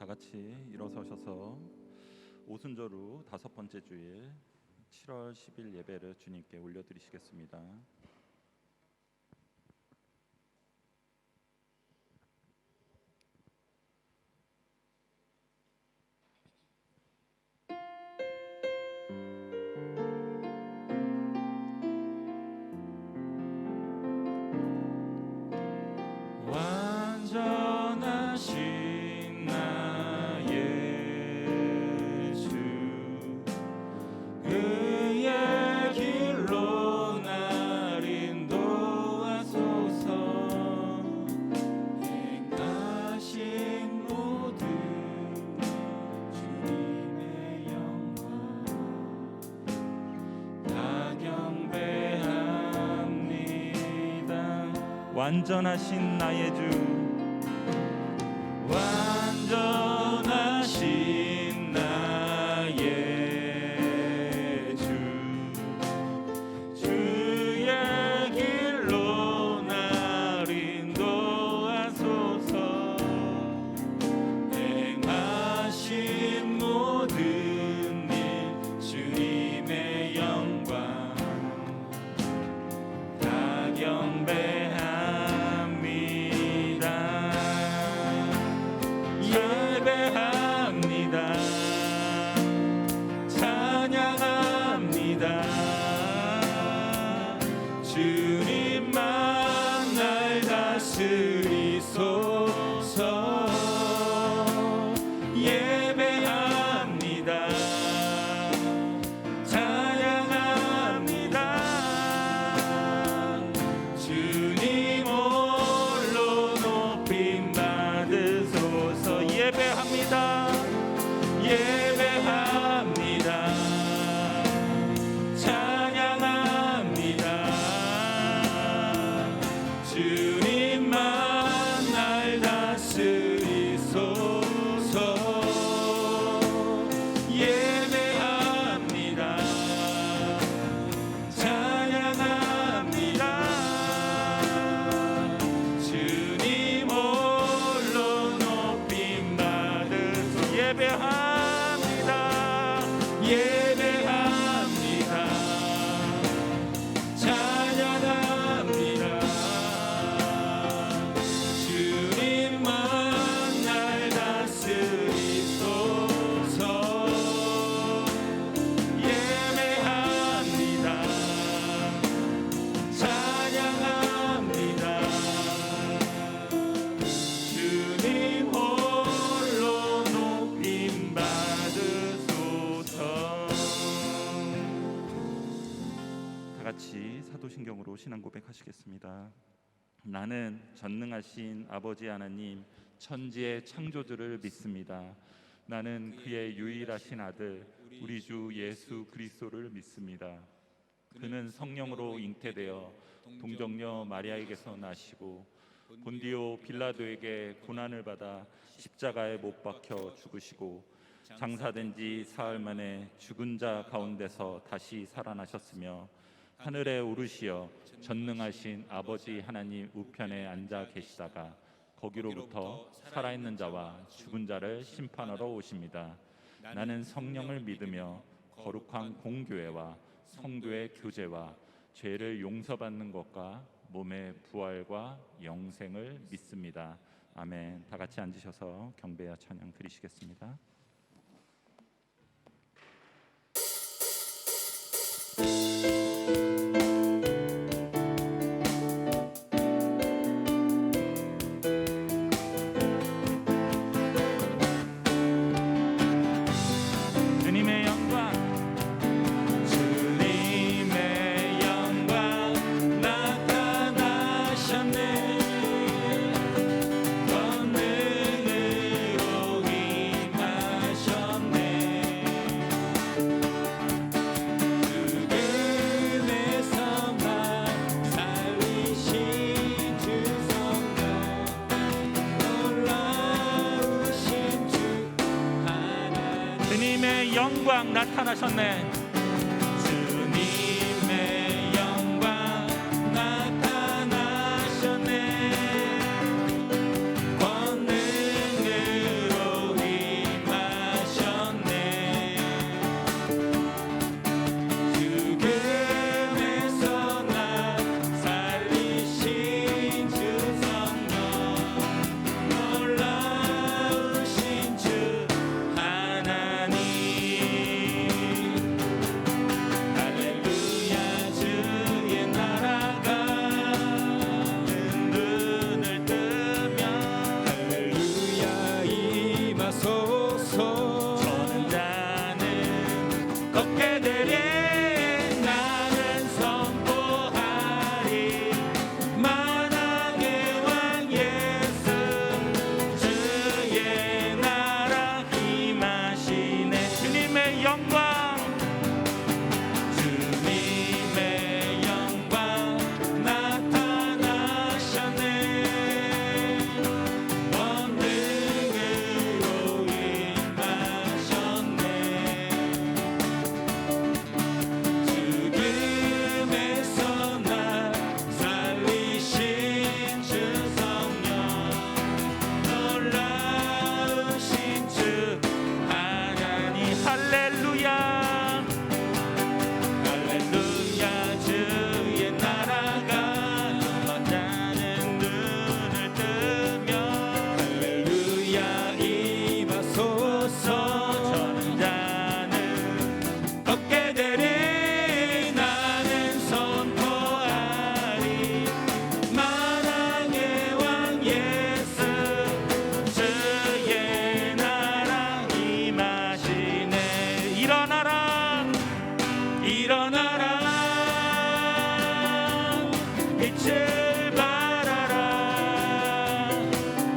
같이 일어서셔서 오순절 후 5번째 주일 7월 10일 예배를 주님께 올려드리시겠습니다. 완전하신 나의 주, 그의 길로 날 인도하소서. 행하신 모든 주님의 영광 다 경배합니다. 완전하신 나의 주, 완전하신 나의 주, 주의 길로 날 인도하소서. 행하신 모든 일 주님의 영광 다 경배합니다. 예배합니다. 찬양합니다. 주님만 날 다스리소서. 예배합니다. 찬양합니다. 주님 홀로 높임 받으소서. 예배합니다. 예배합니다. 찬양합니다. 주님만 날 다스리소서. 예배합니다. 찬양합니다. 주님 홀로 높임 받으소서. 예배합니다. 예배합니다. 찬양합니다. 주님만 날 다스리소서. 예배합니다. 찬양합니다. 주님 홀로 높임 받으소서. 다 같이 사도신경으로 신앙 고백하시겠습니다. 나는 전능하신 아버지 하나님, 천지의 창조주를 믿습니다. 나는 그의 유일하신 아들 우리 주 예수 그리스도를 믿습니다. 그는 성령으로 잉태되어 동정녀 마리아에게서 나시고 본디오 빌라도에게 고난을 받아 십자가에 못 박혀 죽으시고 장사된 지 사흘 만에 죽은 자 가운데서 다시 살아나셨으며 하늘에 오르시어 전능하신 아버지 하나님 우편에 앉아 계시다가 거기로부터 살아있는 자와 죽은 자를 심판하러 오십니다. 나는 성령을 믿으며 거룩한 공교회와 성도의 교제와 죄를 용서받는 것과 몸의 부활과 영생을 믿습니다. 아멘. 다 같이 앉으셔서 경배와 찬양 드리시겠습니다. 주님의 영광, 주님의 영광 나타나셨네. 권능으로 임하셨네. 죽음에서만 살리신 주 성령, 놀라우신 주 하나님. 주님의 영광 나타나셨네. 주님의 영광 나타나셨네. 권능으로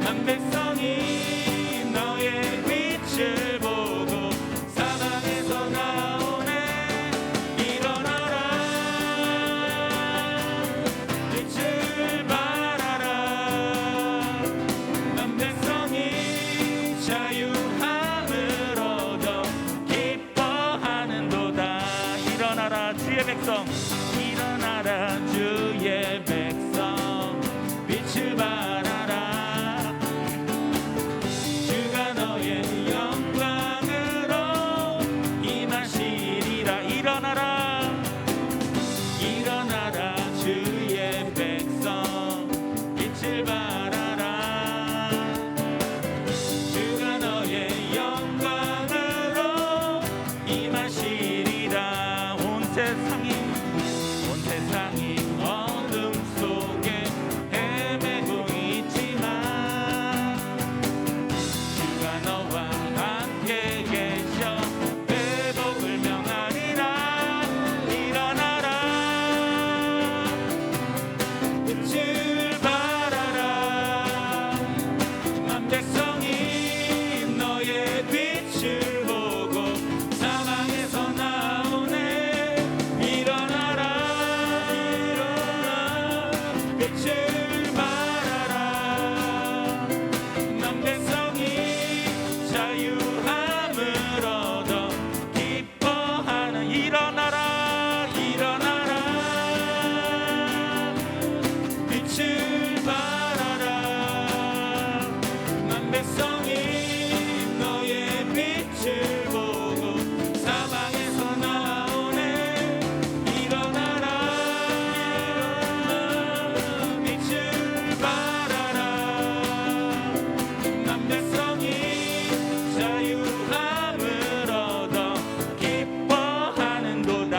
난 백성이 너의 빛을 보고 사방에서 나오네. 일어나라 빛을 발하라. 난 백성이 자유함을 얻어 기뻐하는도다. 일어나라 주의 백성, 일어나라 주의 백성, 빛을 발하라. 주가 너의 영광으로 임하시리라. 일어나라 일어나라 주의 백성, 빛을 발하라. 주가 너의 영광으로 임하시리라. 온 세상이 어둠 속에 헤매고 있지만 주가 너와 함께 계셔 회복을 명하리라. 일어나라 빛을 발하라. 만 백성이 너의 빛을 보고 사방에서 나오네. 일어나라 빛을 발하라. 난 백성이 자유함을 얻어 기뻐하는. 일어나라 빛을 발하라. 난 백성이 너의 빛을 보고 사방에서 나오네. 일어나라 빛을 발하라. 난 백성이 자유함을 얻어 기뻐하는도다.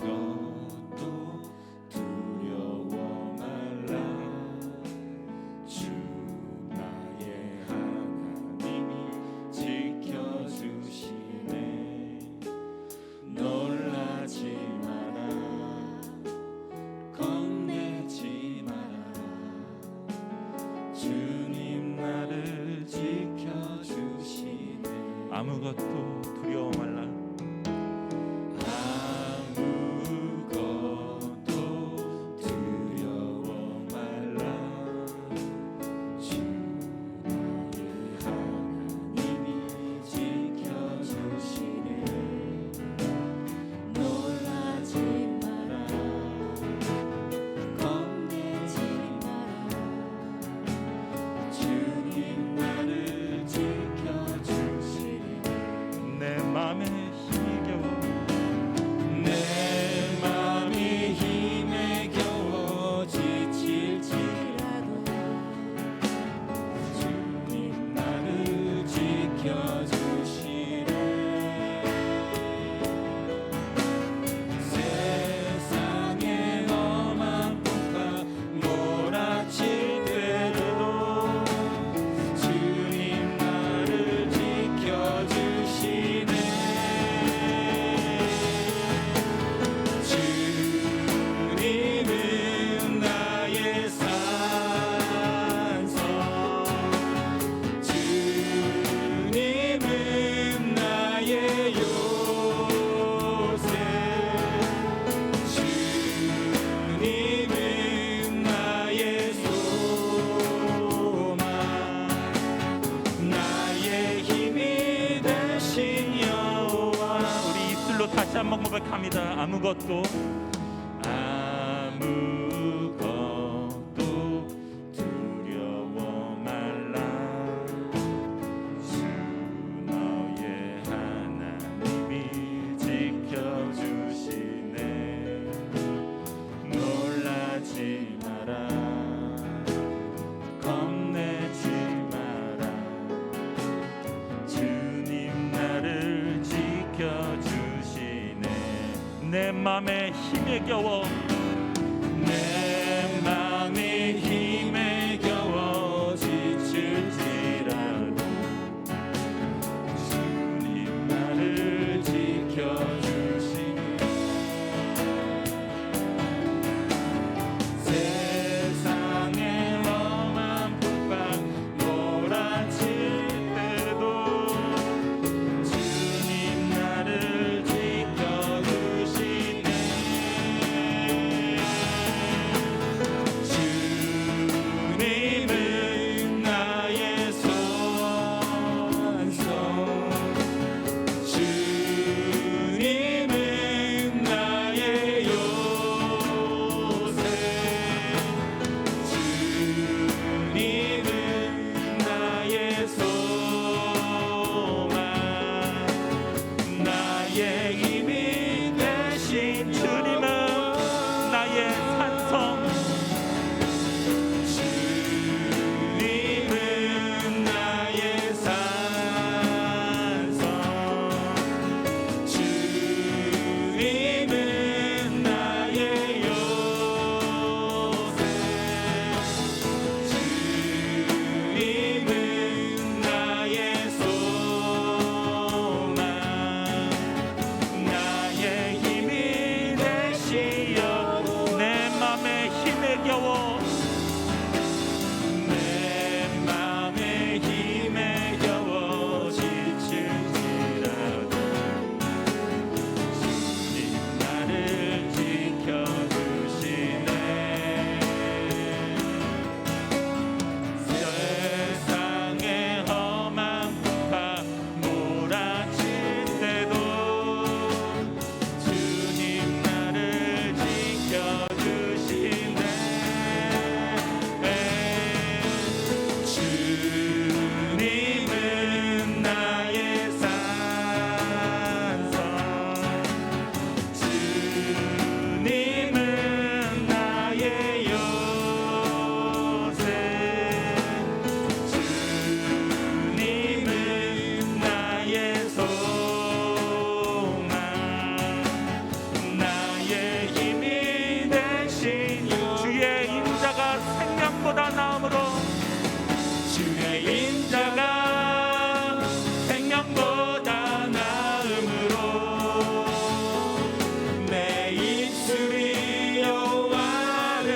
아무것도 두려워 말라. 주 나의 하나님이 지켜주시네. 놀라지 마라 겁내지 마라. 주님 나를 지켜주시네. 아무것도 두려워 말라. 아무것도 두려워 말라. 주 나의 하나님이 지켜주시네. 놀라지 마라 겁내지 마라. 주님 나를 지켜주시네. 내 맘에 힘이 겨워 내 맘이 힘에 겨워 지칠지라도 주님 나를 지켜주시네. 세상의 험한 폭파 몰아칠 때도 주님 나를 지켜주시네. 주님은 나의 산성, 주님은 나의 요새, 주님은 나의 소망, 나의 힘이 되신 여호와. 우리 입술로 다시 한번 고백합니다. 아무것도 두려워 말라. 주 너의 하나님이 지켜주시네. 놀라지 마라 겨워 내 맘이 힘에 겨워 지칠지라도 주님 나를 지켜주시네. 세상의 험한 북방 몰아칠 때도 주님 나를 지켜주시네. 주님은 나의 소원성, 주님은 나의 요새, 주님은 나의 소망, 나의 힘이 되신 주님은 나의 산성 주님은 나의 산성, 주님은 나의 요새, 주님은 나의 소망, 나의 힘이 되시어 내 맘에 힘에 겨워 내 맘의 힘에 겨워 지칠지라도 주님 나를 지켜주시네. 세상의 험한 풍파 몰아칠 때도 주님 나를 지켜주시네. 주님은 나의 산성, 주님은 나의 요새, 주님은 나의 소망, 나의 힘이 되신 주의 인자가 생명보다 나음으로 주의 인자가 생명보다 나음으로 내 입술이 여호와를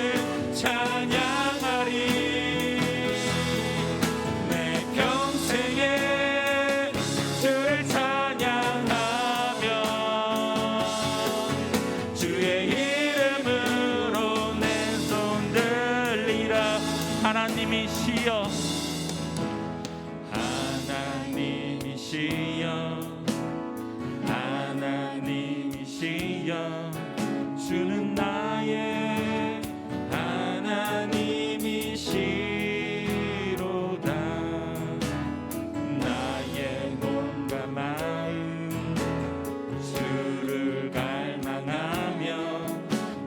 찬양하리. 내 평생에 주를 찬양하며 주의 이름으로 내 손 들리라. 하나님이시여 하나님이시여, 하나님이시여, 주는 나의 하나님이시로다. 나의 몸과 마음 주를 갈망하며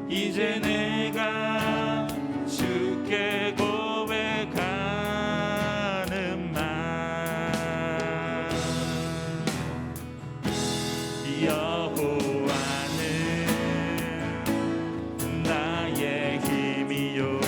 이제 내가 주께 고백하는 말, 여호와는 나의 힘이요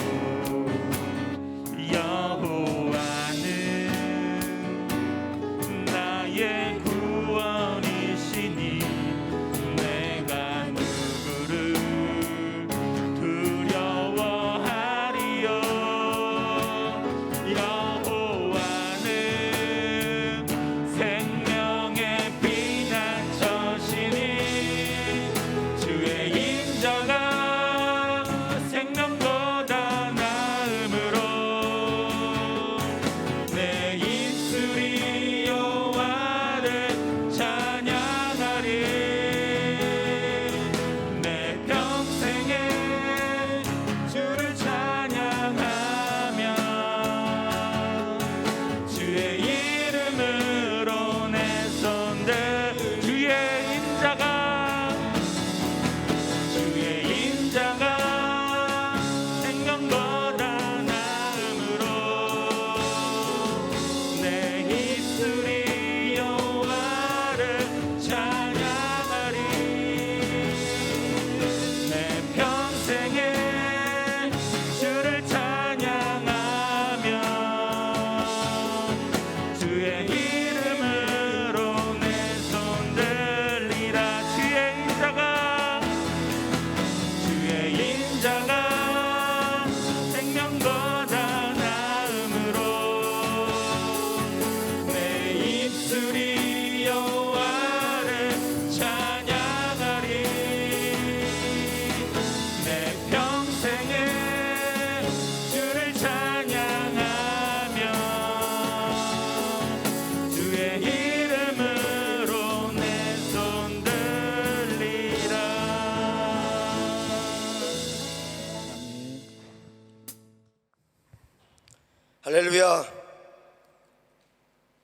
할렐루야.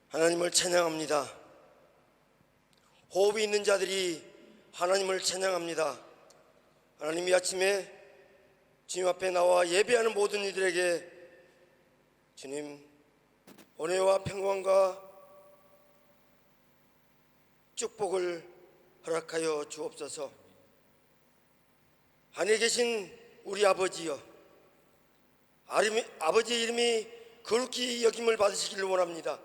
하나님을 찬양합니다. 호흡이 있는 자들이 하나님을 찬양합니다. 하나님이 아침에 주님 앞에 나와 예배하는 모든 이들에게 주님 은혜와 평강과 축복을 허락하여 주옵소서. 하늘에 계신 우리 아버지여, 아버지의 이름이 거룩히 여김을 받으시기를 원합니다.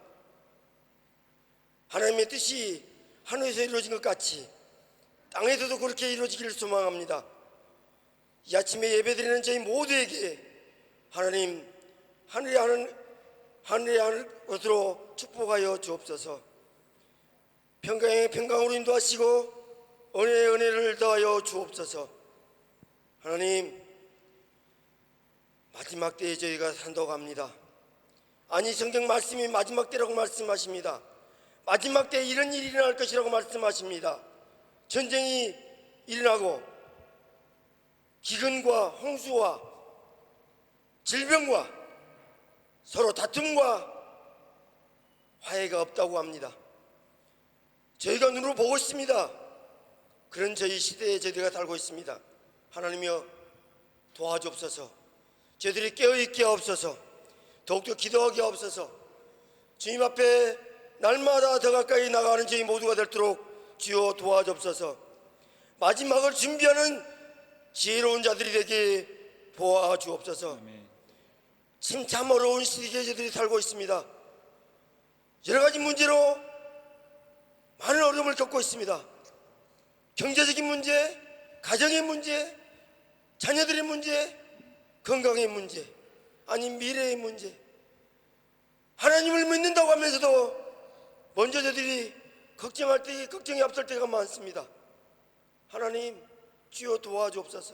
하나님의 뜻이 하늘에서 이루어진 것 같이 땅에서도 그렇게 이루어지기를 소망합니다. 이 아침에 예배드리는 저희 모두에게 하나님 하늘의 것으로 축복하여 주옵소서. 평강의 평강으로 인도하시고 은혜의 은혜를 더하여 주옵소서. 하나님, 마지막 때에 저희가 산다고 합니다. 아니, 성경 말씀이 마지막 때라고 말씀하십니다. 마지막 때에 이런 일이 일어날 것이라고 말씀하십니다. 전쟁이 일어나고 기근과 홍수와 질병과 서로 다툼과 화해가 없다고 합니다. 저희가 눈으로 보고 있습니다. 그런 저희 시대에 저희가 살고 있습니다. 하나님이여 도와주옵소서. 저희들이 깨어있게 하옵소서. 더욱더 기도하게 하옵소서. 주님 앞에 날마다 더 가까이 나가는 저희 모두가 되도록 주여 도와주옵소서. 마지막을 준비하는 지혜로운 자들이 되게 도와주옵소서. 지금 참 어려운 시기에 저희들이 살고 있습니다. 여러 가지 문제로 많은 어려움을 겪고 있습니다. 경제적인 문제, 가정의 문제, 자녀들의 문제, 건강의 문제, 아니 미래의 문제. 하나님을 믿는다고 하면서도 먼저 저들이 걱정할 때 걱정이 앞설 때가 많습니다. 하나님 주여 도와주옵소서.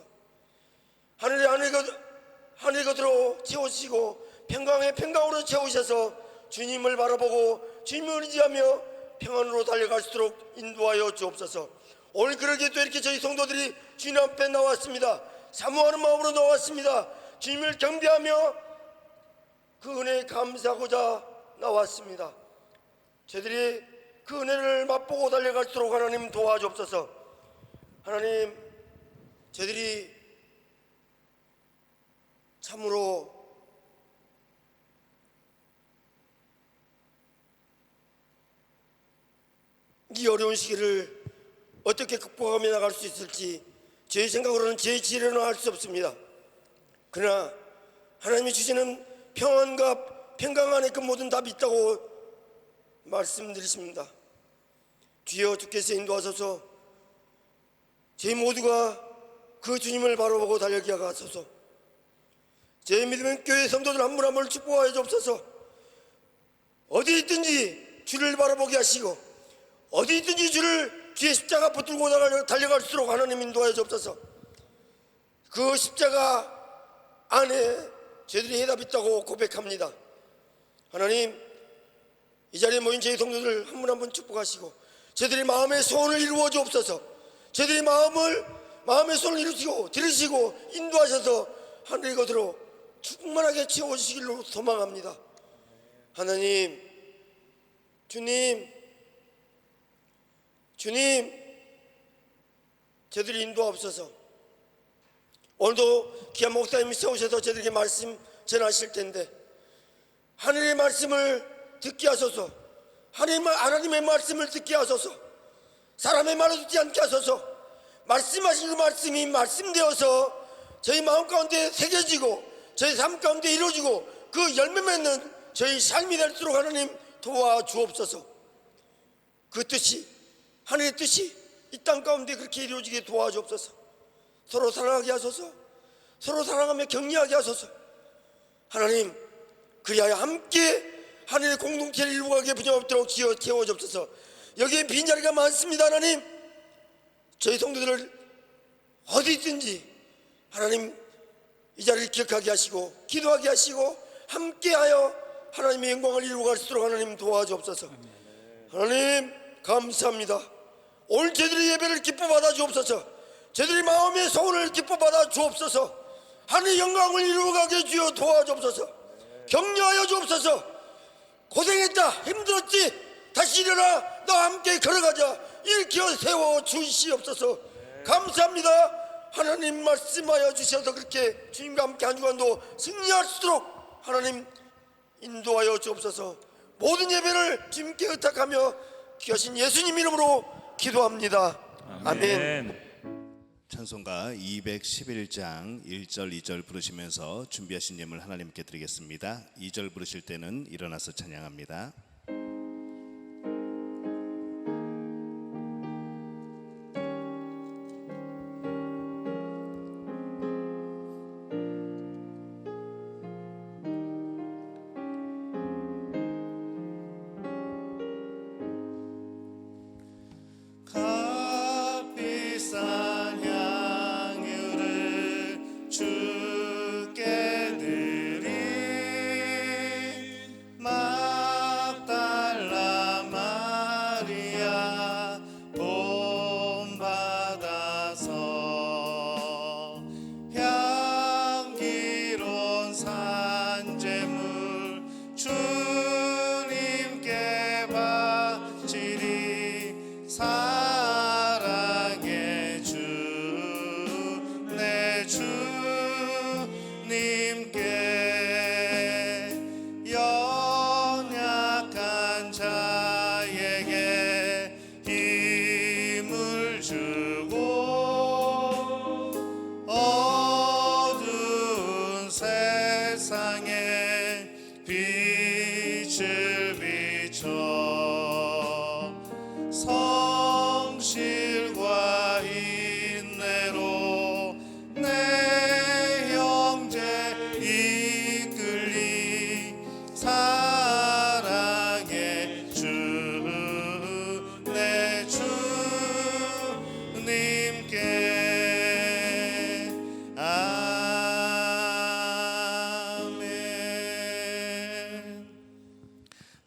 하늘의 것으로 채우시고 평강의 평강으로 채우셔서 주님을 바라보고 주님을 의지하며 평안으로 달려갈 수 있도록 인도하여 주옵소서. 오늘 그러기에 또 이렇게 저희 성도들이 주님 앞에 나왔습니다. 사모하는 마음으로 나왔습니다. 주님을 경배하며 그 은혜에 감사하고자 나왔습니다. 저희들이 그 은혜를 맛보고 달려갈수록 하나님 도와주옵소서. 하나님, 저희들이 참으로 이 어려운 시기를 어떻게 극복하며 나갈 수 있을지 저희 생각으로는 제 지혜로는 할 수 없습니다. 그러나 하나님이 주시는 평안과 평강 안에 그 모든 답이 있다고 말씀드리십니다. 주여 주께서 인도하소서. 저희 모두가 그 주님을 바라보고 달려가게 하소서. 제 믿음의 교회 성도들 한 분 한 분을 축복하여 주옵소서. 어디 있든지 주를 바라보게 하시고 어디 있든지 주를 뒤에 십자가 붙들고 달려갈수록 하나님 인도하여 주옵소서. 그 십자가 안에 저희들이 해답이 있다고 고백합니다. 하나님, 이 자리에 모인 저희 성도들 한 분 한 분 축복하시고 저희들이 마음의 소원을 이루어 주옵소서. 저희들이 마음의 소원을 이루시고 들으시고 인도하셔서 하늘의 것으로 충만하게 채워주시기로 소망합니다. 하나님, 주님, 저희들이 인도하옵소서. 오늘도 귀한 목사님이 세우셔서 저희들에게 말씀 전하실 텐데 하늘의 말씀을 듣게 하소서. 하나님의 말씀을 듣게 하소서. 사람의 말을 듣지 않게 하소서. 말씀하신 그 말씀이 말씀되어서 저희 마음 가운데 새겨지고 저희 삶 가운데 이루어지고 그 열매 맺는 저희 삶이 될수록 하나님 도와주옵소서. 그 뜻이, 하늘의 뜻이 이 땅 가운데 그렇게 이루어지게 도와주옵소서. 서로 사랑하게 하소서. 서로 사랑하며 격려하게 하소서. 하나님, 그리하여 함께 하늘의 공동체를 이루어가게 부정없도록 채워주옵소서. 여기에 빈자리가 많습니다. 하나님, 저희 성도들을 어디 있든지 하나님 이 자리를 기억하게 하시고 기도하게 하시고 함께하여 하나님의 영광을 이루어갈 수 있도록 하나님 도와주옵소서. 하나님 감사합니다. 오늘 저희들의 예배를 기뻐 받아 주옵소서. 저희들의 마음의 소원을 기뻐 받아 주옵소서. 하늘의 영광을 이루어가게 주여 도와주옵소서. 격려하여 주옵소서. 고생했다, 힘들었지, 다시 일어나 나와 함께 걸어가자 일으켜 세워 주시옵소서. 감사합니다. 하나님 말씀하여 주셔서 그렇게 주님과 함께 한 주간도 승리할 수 있도록 하나님 인도하여 주옵소서. 모든 예배를 주님께 의탁하며 귀하신 예수님 이름으로 기도합니다. 아멘. 찬송가 211장 1절 2절 부르시면서 준비하신 예물 하나님께 드리겠습니다. 2절 부르실 때는 일어나서 찬양합니다. 값비싼 향유를 주께 드린 막달라 마리아 본받아서 향기로운 산제물 주님께 바치리. 사랑의 주 내 주님께 연약한 자에게 힘을 주고 어두운 세상에 빛을 비춰 성실과 인내로 내 형제 이끌리. 사랑의 주 내 주님께 아멘.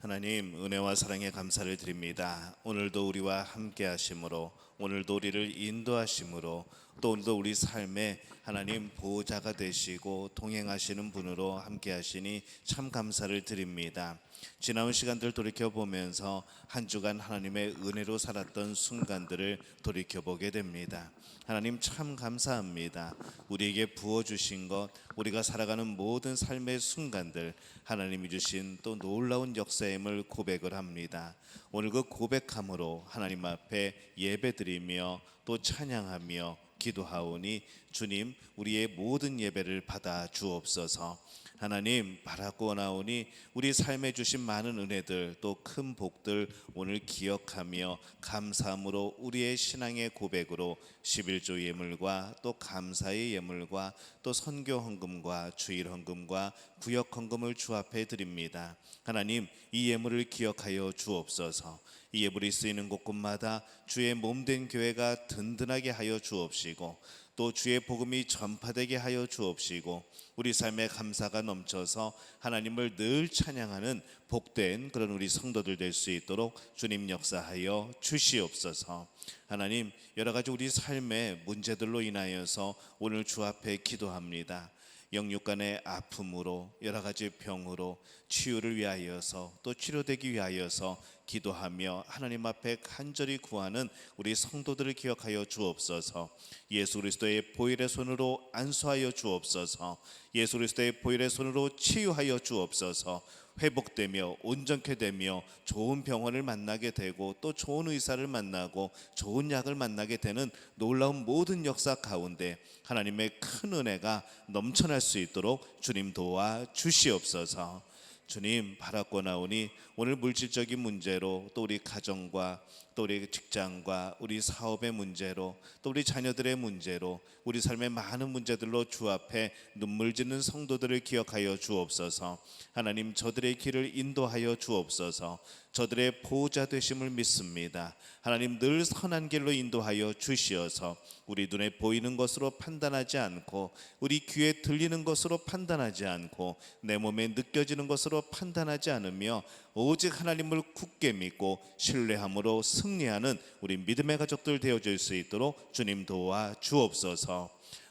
하나님, 은혜와 사랑에 감사를 드립니다. 오늘도 우리와 함께 하심으로, 오늘도 우리를 인도하심으로, 또 오늘도 우리 삶에 하나님 보호자가 되시고 동행하시는 분으로 함께 하시니 참 감사를 드립니다. 지나온 시간들 돌이켜보면서 한 주간 하나님의 은혜로 살았던 순간들을 돌이켜보게 됩니다. 하나님 참 감사합니다. 우리에게 부어주신 것, 우리가 살아가는 모든 삶의 순간들, 하나님이 주신 또 놀라운 역사임을 고백을 합니다. 오늘 그 고백함으로 하나님 앞에 예배드리며 또 찬양하며 기도하오니 주님, 우리의 모든 예배를 받아 주옵소서. 하나님, 바라고 나오니 우리 삶에 주신 많은 은혜들 또 큰 복들 오늘 기억하며 감사함으로 우리의 신앙의 고백으로 11조 예물과 또 감사의 예물과 또 선교 헌금과 주일 헌금과 구역 헌금을 주 앞에 드립니다. 하나님, 이 예물을 기억하여 주옵소서. 이 예물이 쓰이는 곳곳마다 주의 몸된 교회가 든든하게 하여 주옵시고 또 주의 복음이 전파되게 하여 주옵시고 우리 삶에 감사가 넘쳐서 하나님을 늘 찬양하는 복된 그런 우리 성도들 될 수 있도록 주님 역사하여 주시옵소서. 하나님, 여러 가지 우리 삶의 문제들로 인하여서 오늘 주 앞에 기도합니다. 영육간의 아픔으로 여러 가지 병으로 치유를 위하여서 또 치료되기 위하여서 기도하며 하나님 앞에 간절히 구하는 우리 성도들을 기억하여 주옵소서. 예수 그리스도의 보혈의 손으로 안수하여 주옵소서. 예수 그리스도의 보혈의 손으로 치유하여 주옵소서. 회복되며 온전케 되며 좋은 병원을 만나게 되고 또 좋은 의사를 만나고 좋은 약을 만나게 되는 놀라운 모든 역사 가운데 하나님의 큰 은혜가 넘쳐날 수 있도록 주님 도와 주시옵소서. 주님, 바라고 나오니 오늘 물질적인 문제로 또 우리 가정과 또 우리 직장과 우리 사업의 문제로 또 우리 자녀들의 문제로 우리 삶의 많은 문제들로 주 앞에 눈물 짓는 성도들을 기억하여 주옵소서. 하나님, 저들의 길을 인도하여 주옵소서. 저들의 보호자 되심을 믿습니다. 하나님, 늘 선한 길로 인도하여 주시어서 우리 눈에 보이는 것으로 판단하지 않고 우리 귀에 들리는 것으로 판단하지 않고 내 몸에 느껴지는 것으로 판단하지 않으며 오직 하나님을 굳게 믿고 신뢰함으로 승리하는 우리 믿음의 가족들 되어줄 수 있도록 주님 도와 주옵소서.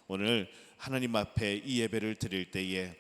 오늘 하나님 앞에 이 예배를 드릴 때에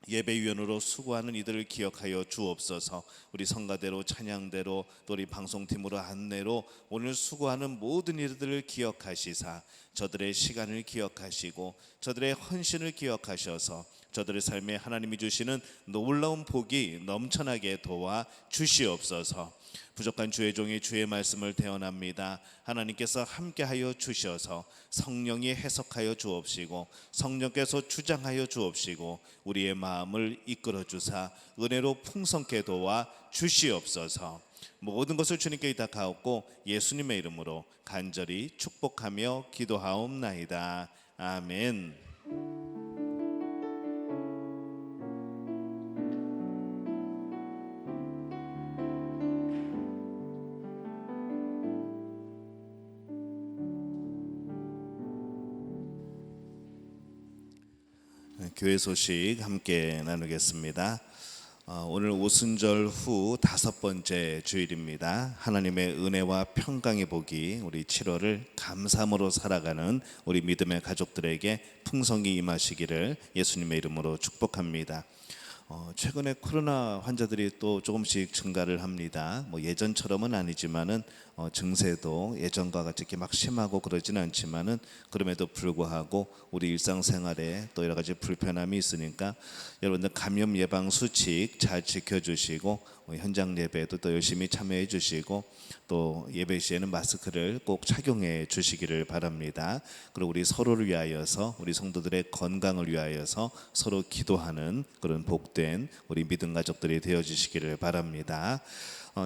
예배위원으로 수고하는 이들을 기억하여 주옵소서. 우리 성가대로 찬양대로 또 우리 방송팀으로 안내로 오늘 수고하는 모든 이들을 기억하시사 저들의 시간을 기억하시고 저들의 헌신을 기억하셔서 저들의 삶에 하나님이 주시는 놀라운 복이 넘쳐나게 도와 주시옵소서. 부족한 주의 종이 주의 말씀을 대언합니다. 하나님께서 함께하여 주셔서 성령이 해석하여 주옵시고 성령께서 주장하여 주옵시고 우리의 마음을 이끌어 주사 은혜로 풍성케 도와 주시옵소서. 모든 것을 주님께 의탁하옵고 예수님의 이름으로 간절히 축복하며 기도하옵나이다. 아멘. 교회 소식 함께 나누겠습니다. 오늘 오순절 후 5번째 주일입니다. 하나님의 은혜와 평강의 복이 우리 7월을 감사함으로 살아가는 우리 믿음의 가족들에게 풍성히 임하시기를 예수님의 이름으로 축복합니다. 최근에 코로나 환자들이 또 조금씩 증가를 합니다. 예전처럼은 아니지만은 증세도 예전과 같이 이렇게 막 심하고 그러지는 않지만은 그럼에도 불구하고 우리 일상생활에 또 여러 가지 불편함이 있으니까 여러분들 감염 예방 수칙 잘 지켜주시고 현장 예배에도 또 열심히 참여해 주시고 또 예배 시에는 마스크를 꼭 착용해 주시기를 바랍니다. 그리고 우리 서로를 위하여서 우리 성도들의 건강을 위하여서 서로 기도하는 그런 복된 우리 믿음 가족들이 되어 주시기를 바랍니다.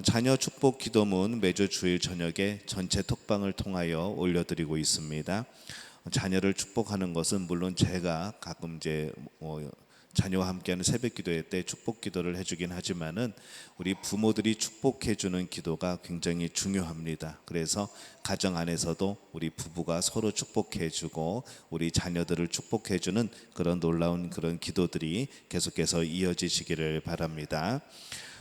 자녀 축복 기도문 매주 주일 저녁에 전체 톡방을 통하여 올려드리고 있습니다. 자녀를 축복하는 것은 물론 제가 가끔 이제 자녀와 함께하는 새벽 기도회 때 축복 기도를 해주긴 하지만은 우리 부모들이 축복해주는 기도가 굉장히 중요합니다. 그래서 가정 안에서도 우리 부부가 서로 축복해주고 우리 자녀들을 축복해주는 그런 놀라운 그런 기도들이 계속해서 이어지시기를 바랍니다.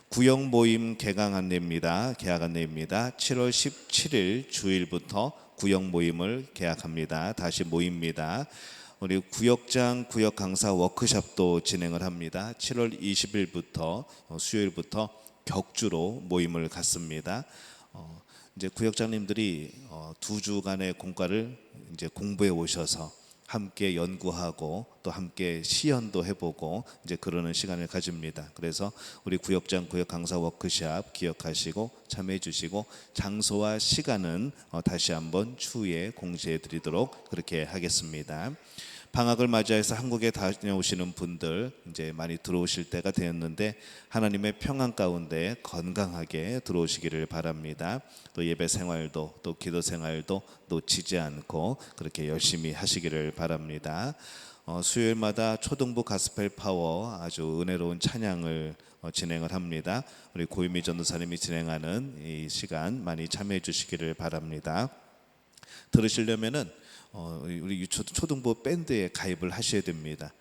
구역 모임 개강 안내입니다. 개학 안내입니다. 7월 17일 주일부터 구역 모임을 개학합니다. 다시 모입니다. 우리 구역장 구역 강사 워크숍도 진행을 합니다. 7월 20일부터 수요일부터 격주로 모임을 갖습니다. 이제 구역장님들이 2주간의 공과를 이제 공부해 오셔서 함께 연구하고 또 함께 시연도 해보고 이제 그러는 시간을 가집니다. 그래서 우리 구역장 구역 강사 워크숍 기억하시고 참여해 주시고 장소와 시간은 다시 한번 추후에 공지해 드리도록 그렇게 하겠습니다. 방학을 맞이해서 한국에 다녀오시는 분들 이제 많이 들어오실 때가 되었는데 하나님의 평안 가운데 건강하게 들어오시기를 바랍니다. 또 예배 생활도 또 기도 생활도 놓치지 않고 그렇게 열심히 하시기를 바랍니다. 수요일마다 초등부 가스펠 파워 아주 은혜로운 찬양을 진행을 합니다. 우리 고유미 전도사님이 진행하는 이 시간 많이 참여해 주시기를 바랍니다. 들으시려면은 우리 초등부 밴드에 가입을 하셔야 됩니다.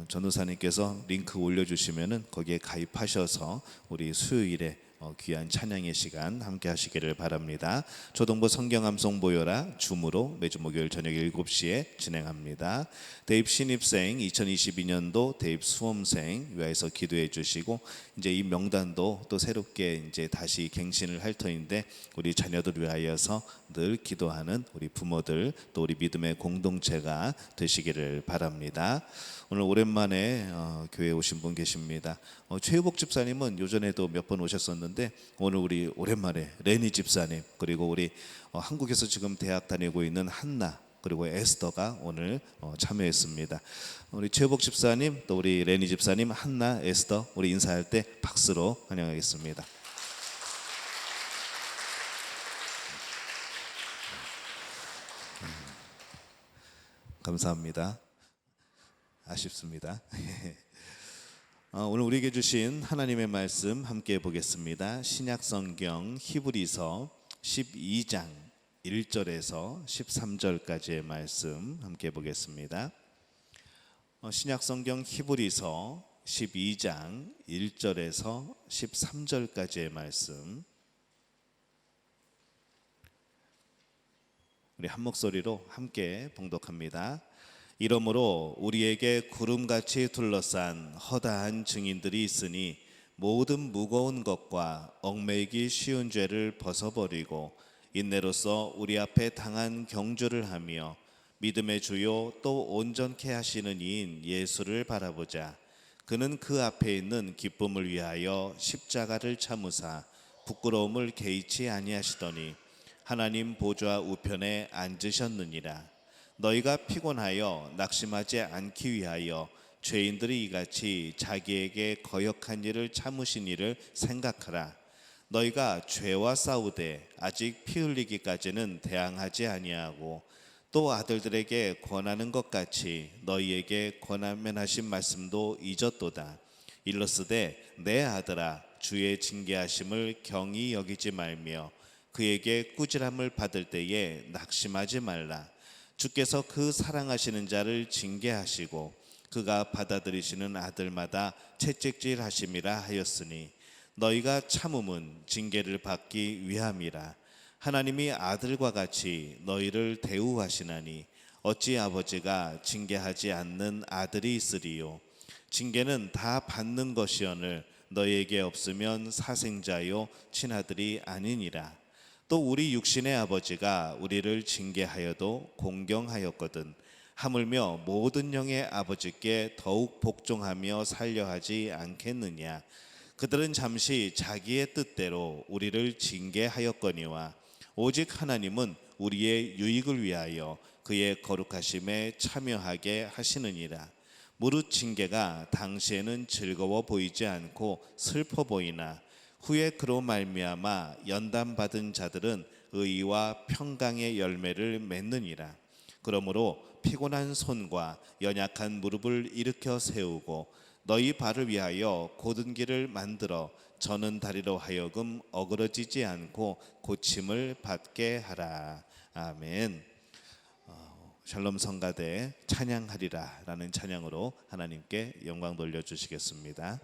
전도사님께서 링크 올려주시면은 거기에 가입하셔서 우리 수요일에 귀한 찬양의 시간 함께 하시기를 바랍니다. 초등부 성경 암송 모여라 줌으로 매주 목요일 저녁 7시에 진행합니다. 대입 신입생 2022년도 대입 수험생 위하여서 기도해 주시고 이제 이 명단도 또 새롭게 이제 다시 갱신을 할 터인데 우리 자녀들 위하여서 늘 기도하는 우리 부모들 또 우리 믿음의 공동체가 되시기를 바랍니다. 오늘 오랜만에 교회에 오신 분 계십니다. 최유복 집사님은 요전에도 몇 번 오셨었는데 오늘 우리 오랜만에 레니 집사님 그리고 우리 한국에서 지금 대학 다니고 있는 한나 그리고 에스더가 오늘 참여했습니다. 우리 최유복 집사님 또 우리 레니 집사님 한나 에스더 우리 인사할 때 박수로 환영하겠습니다. 감사합니다. 아쉽습니다. 오늘 우리에게 주신 하나님의 말씀 함께 보겠습니다. 신약성경 히브리서 12장 1절에서 13절까지의 말씀 함께 보겠습니다. 신약성경 히브리서 12장 1절에서 13절까지의 말씀 우리 한 목소리로 함께 봉독합니다. 이러므로 우리에게 구름같이 둘러싼 허다한 증인들이 있으니 모든 무거운 것과 얽매이기 쉬운 죄를 벗어버리고 인내로써 우리 앞에 당한 경주를 하며 믿음의 주요 또 온전케 하시는 이인 예수를 바라보자. 그는 그 앞에 있는 기쁨을 위하여 십자가를 참으사 부끄러움을 개의치 아니하시더니 하나님 보좌 우편에 앉으셨느니라. 너희가 피곤하여 낙심하지 않기 위하여 죄인들이 이같이 자기에게 거역한 일을 참으신 일을 생각하라. 너희가 죄와 싸우되 아직 피 흘리기까지는 대항하지 아니하고 또 아들들에게 권하는 것 같이 너희에게 권하면 하신 말씀도 잊었도다. 일러스되 내 아들아 주의 징계하심을 경히 여기지 말며 그에게 꾸지람을 받을 때에 낙심하지 말라. 주께서 그 사랑하시는 자를 징계하시고 그가 받아들이시는 아들마다 채찍질하심이라 하였으니 너희가 참음은 징계를 받기 위함이라. 하나님이 아들과 같이 너희를 대우하시나니 어찌 아버지가 징계하지 않는 아들이 있으리요. 징계는 다 받는 것이오늘 너희에게 없으면 사생자요 친아들이 아니니라. 또 우리 육신의 아버지가 우리를 징계하여도 공경하였거든 하물며 모든 영의 아버지께 더욱 복종하며 살려하지 않겠느냐. 그들은 잠시 자기의 뜻대로 우리를 징계하였거니와 오직 하나님은 우리의 유익을 위하여 그의 거룩하심에 참여하게 하시느니라. 무릇 징계가 당시에는 즐거워 보이지 않고 슬퍼 보이나 후에 그로 말미암아 연단받은 자들은 의와 평강의 열매를 맺느니라. 그러므로 피곤한 손과 연약한 무릎을 일으켜 세우고 너희 발을 위하여 곧은 길을 만들어 저는 다리로 하여금 어그러지지 않고 고침을 받게 하라. 아멘. 샬롬 성가대 찬양하리라 라는 찬양으로 하나님께 영광 돌려주시겠습니다.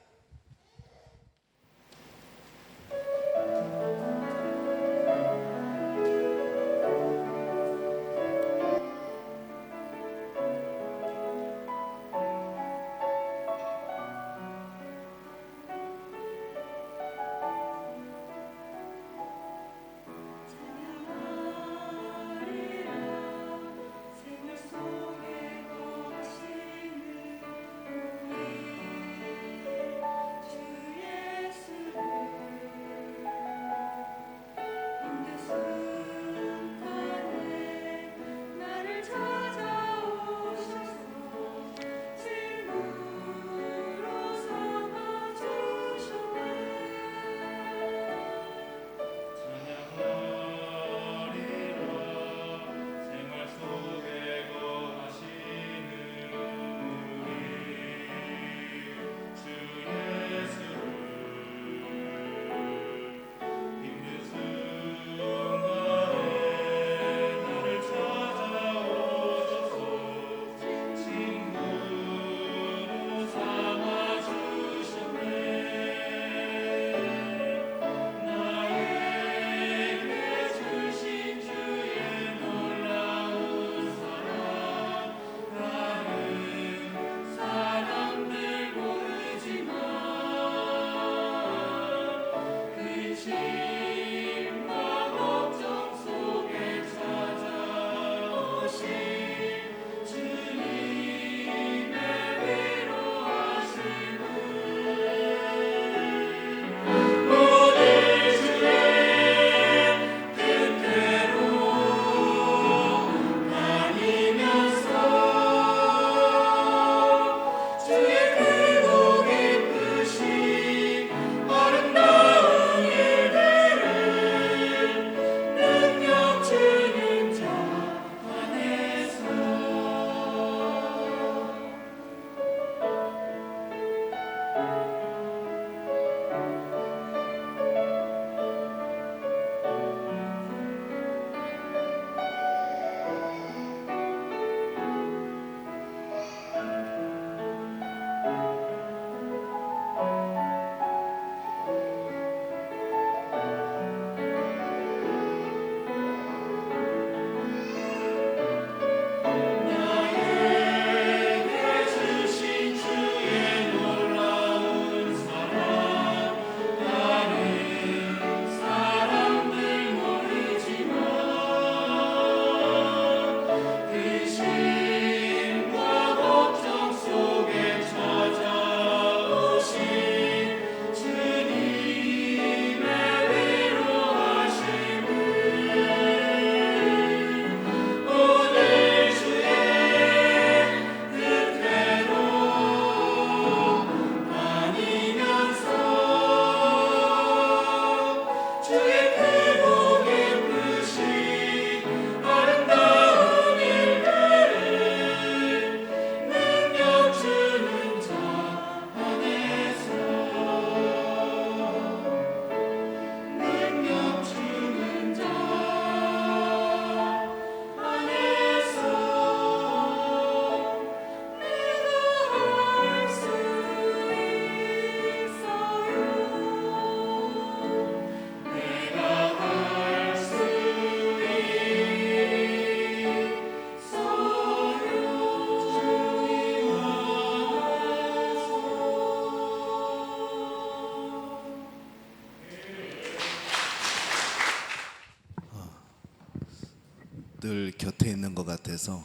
늘 곁에 있는 것 같아서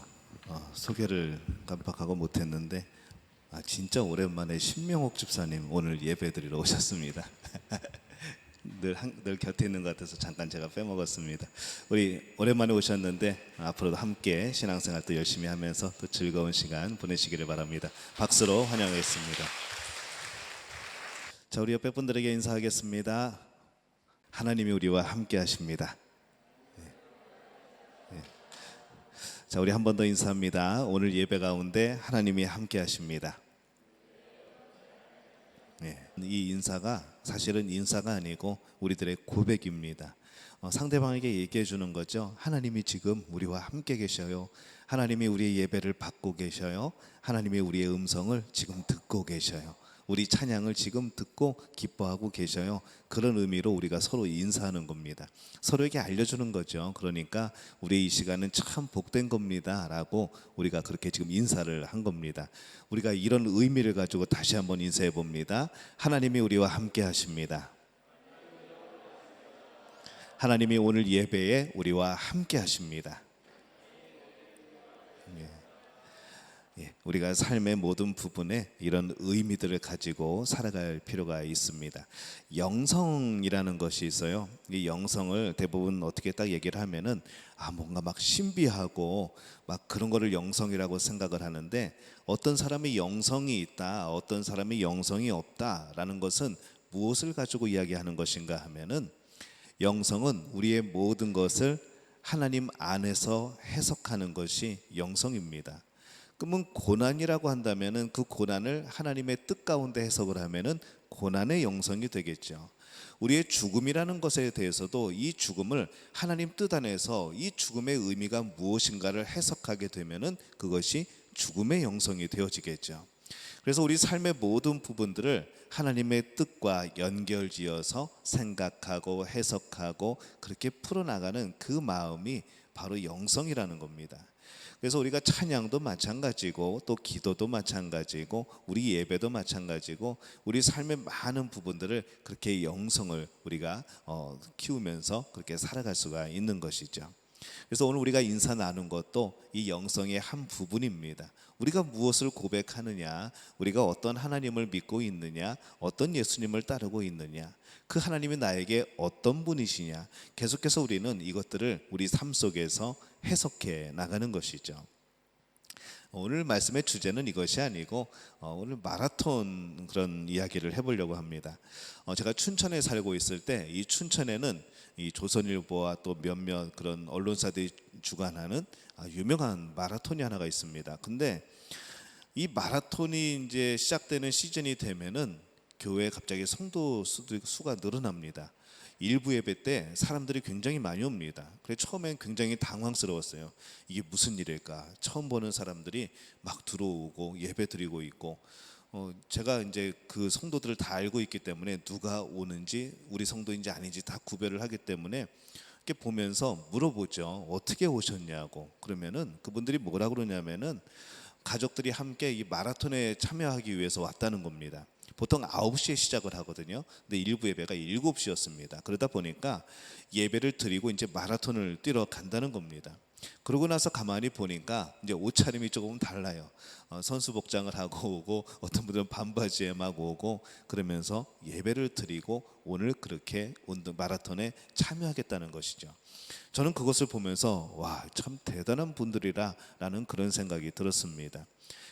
소개를 깜빡하고 못했는데 진짜 오랜만에 신명옥 집사님 오늘 예배드리러 오셨습니다. 늘 곁에 있는 것 같아서 잠깐 제가 빼먹었습니다. 우리 오랜만에 오셨는데 앞으로도 함께 신앙생활 또 열심히 하면서 또 즐거운 시간 보내시기를 바랍니다. 박수로 환영하겠습니다. 자, 우리 옆에 분들에게 인사하겠습니다. 하나님이 우리와 함께 하십니다. 자, 우리 한 번 더 인사합니다. 오늘 예배 가운데 하나님이 함께 하십니다. 이 인사가 사실은 인사가 아니고 우리들의 고백입니다. 상대방에게 얘기해 주는 거죠. 하나님이 지금 우리와 함께 계셔요. 하나님이 우리의 예배를 받고 계셔요. 하나님이 우리의 음성을 지금 듣고 계셔요. 우리 찬양을 지금 듣고 기뻐하고 계셔요. 그런 의미로 우리가 서로 인사하는 겁니다. 서로에게 알려주는 거죠. 그러니까 우리 이 시간은 참 복된 겁니다 라고 우리가 그렇게 지금 인사를 한 겁니다. 우리가 이런 의미를 가지고 다시 한번 인사해 봅니다. 하나님이 우리와 함께 하십니다. 하나님이 오늘 예배에 우리와 함께 하십니다. 우리가 삶의 모든 부분에 이런 의미들을 가지고 살아갈 필요가 있습니다. 영성이라는 것이 있어요. 이 영성을 대부분 어떻게 딱 얘기를 하면은 뭔가 막 신비하고 막 그런 거를 영성이라고 생각을 하는데, 어떤 사람이 영성이 있다, 어떤 사람이 영성이 없다라는 것은 무엇을 가지고 이야기하는 것인가 하면은, 영성은 우리의 모든 것을 하나님 안에서 해석하는 것이 영성입니다. 그러면 고난이라고 한다면은 그 고난을 하나님의 뜻 가운데 해석을 하면은 고난의 영성이 되겠죠. 우리의 죽음이라는 것에 대해서도 이 죽음을 하나님 뜻 안에서 이 죽음의 의미가 무엇인가를 해석하게 되면은 그것이 죽음의 영성이 되어지겠죠. 그래서 우리 삶의 모든 부분들을 하나님의 뜻과 연결지어서 생각하고 해석하고 그렇게 풀어나가는 그 마음이 바로 영성이라는 겁니다. 그래서 우리가 찬양도 마찬가지고 또 기도도 마찬가지고 우리 예배도 마찬가지고 우리 삶의 많은 부분들을 그렇게 영성을 우리가 키우면서 그렇게 살아갈 수가 있는 것이죠. 그래서 오늘 우리가 인사 나눈 것도 이 영성의 한 부분입니다. 우리가 무엇을 고백하느냐, 우리가 어떤 하나님을 믿고 있느냐, 어떤 예수님을 따르고 있느냐, 그 하나님이 나에게 어떤 분이시냐, 계속해서 우리는 이것들을 우리 삶 속에서 해석해 나가는 것이죠. 오늘 말씀의 주제는 이것이 아니고 오늘 마라톤 그런 이야기를 해보려고 합니다. 제가 춘천에 살고 있을 때 이 춘천에는 이 조선일보와 또 몇몇 그런 언론사들이 주관하는 유명한 마라톤이 하나가 있습니다. 근데 이 마라톤이 이제 시작되는 시즌이 되면은 교회에 갑자기 성도 수가 늘어납니다. 일부 예배 때 사람들이 굉장히 많이 옵니다. 그래서 처음엔 굉장히 당황스러웠어요. 이게 무슨 일일까? 처음 보는 사람들이 막 들어오고 예배 드리고 있고, 제가 이제 그 성도들을 다 알고 있기 때문에 누가 오는지 우리 성도인지 아닌지 다 구별을 하기 때문에 이렇게 보면서 물어보죠. 어떻게 오셨냐고. 그러면은 그분들이 뭐라 그러냐면은 가족들이 함께 이 마라톤에 참여하기 위해서 왔다는 겁니다. 보통 9시에 시작을 하거든요. 근데 일부 예배가 7시였습니다. 그러다 보니까 예배를 드리고 이제 마라톤을 뛰러 간다는 겁니다. 그러고 나서 가만히 보니까 이제 옷차림이 조금 달라요. 선수 복장을 하고 오고, 어떤 분들은 반바지에 막 오고, 그러면서 예배를 드리고 오늘 그렇게 마라톤에 참여하겠다는 것이죠. 저는 그것을 보면서 와, 참 대단한 분들이라라는 그런 생각이 들었습니다.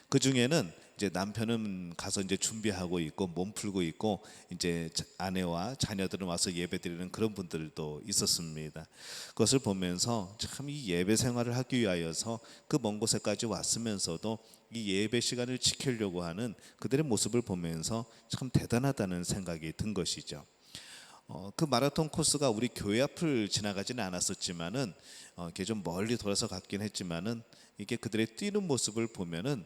그 중에는 이제 남편은 가서 이제 준비하고 있고 몸 풀고 있고, 이제 아내와 자녀들은 와서 예배드리는 그런 분들도 있었습니다. 그것을 보면서 참 이 예배 생활을 하기 위하여서 그 먼 곳에까지 왔으면서도 이 예배 시간을 지키려고 하는 그들의 모습을 보면서 참 대단하다는 생각이 든 것이죠. 그 마라톤 코스가 우리 교회 앞을 지나가지는 않았었지만은 이게 좀 멀리 돌아서 갔긴 했지만은 이게 그들의 뛰는 모습을 보면은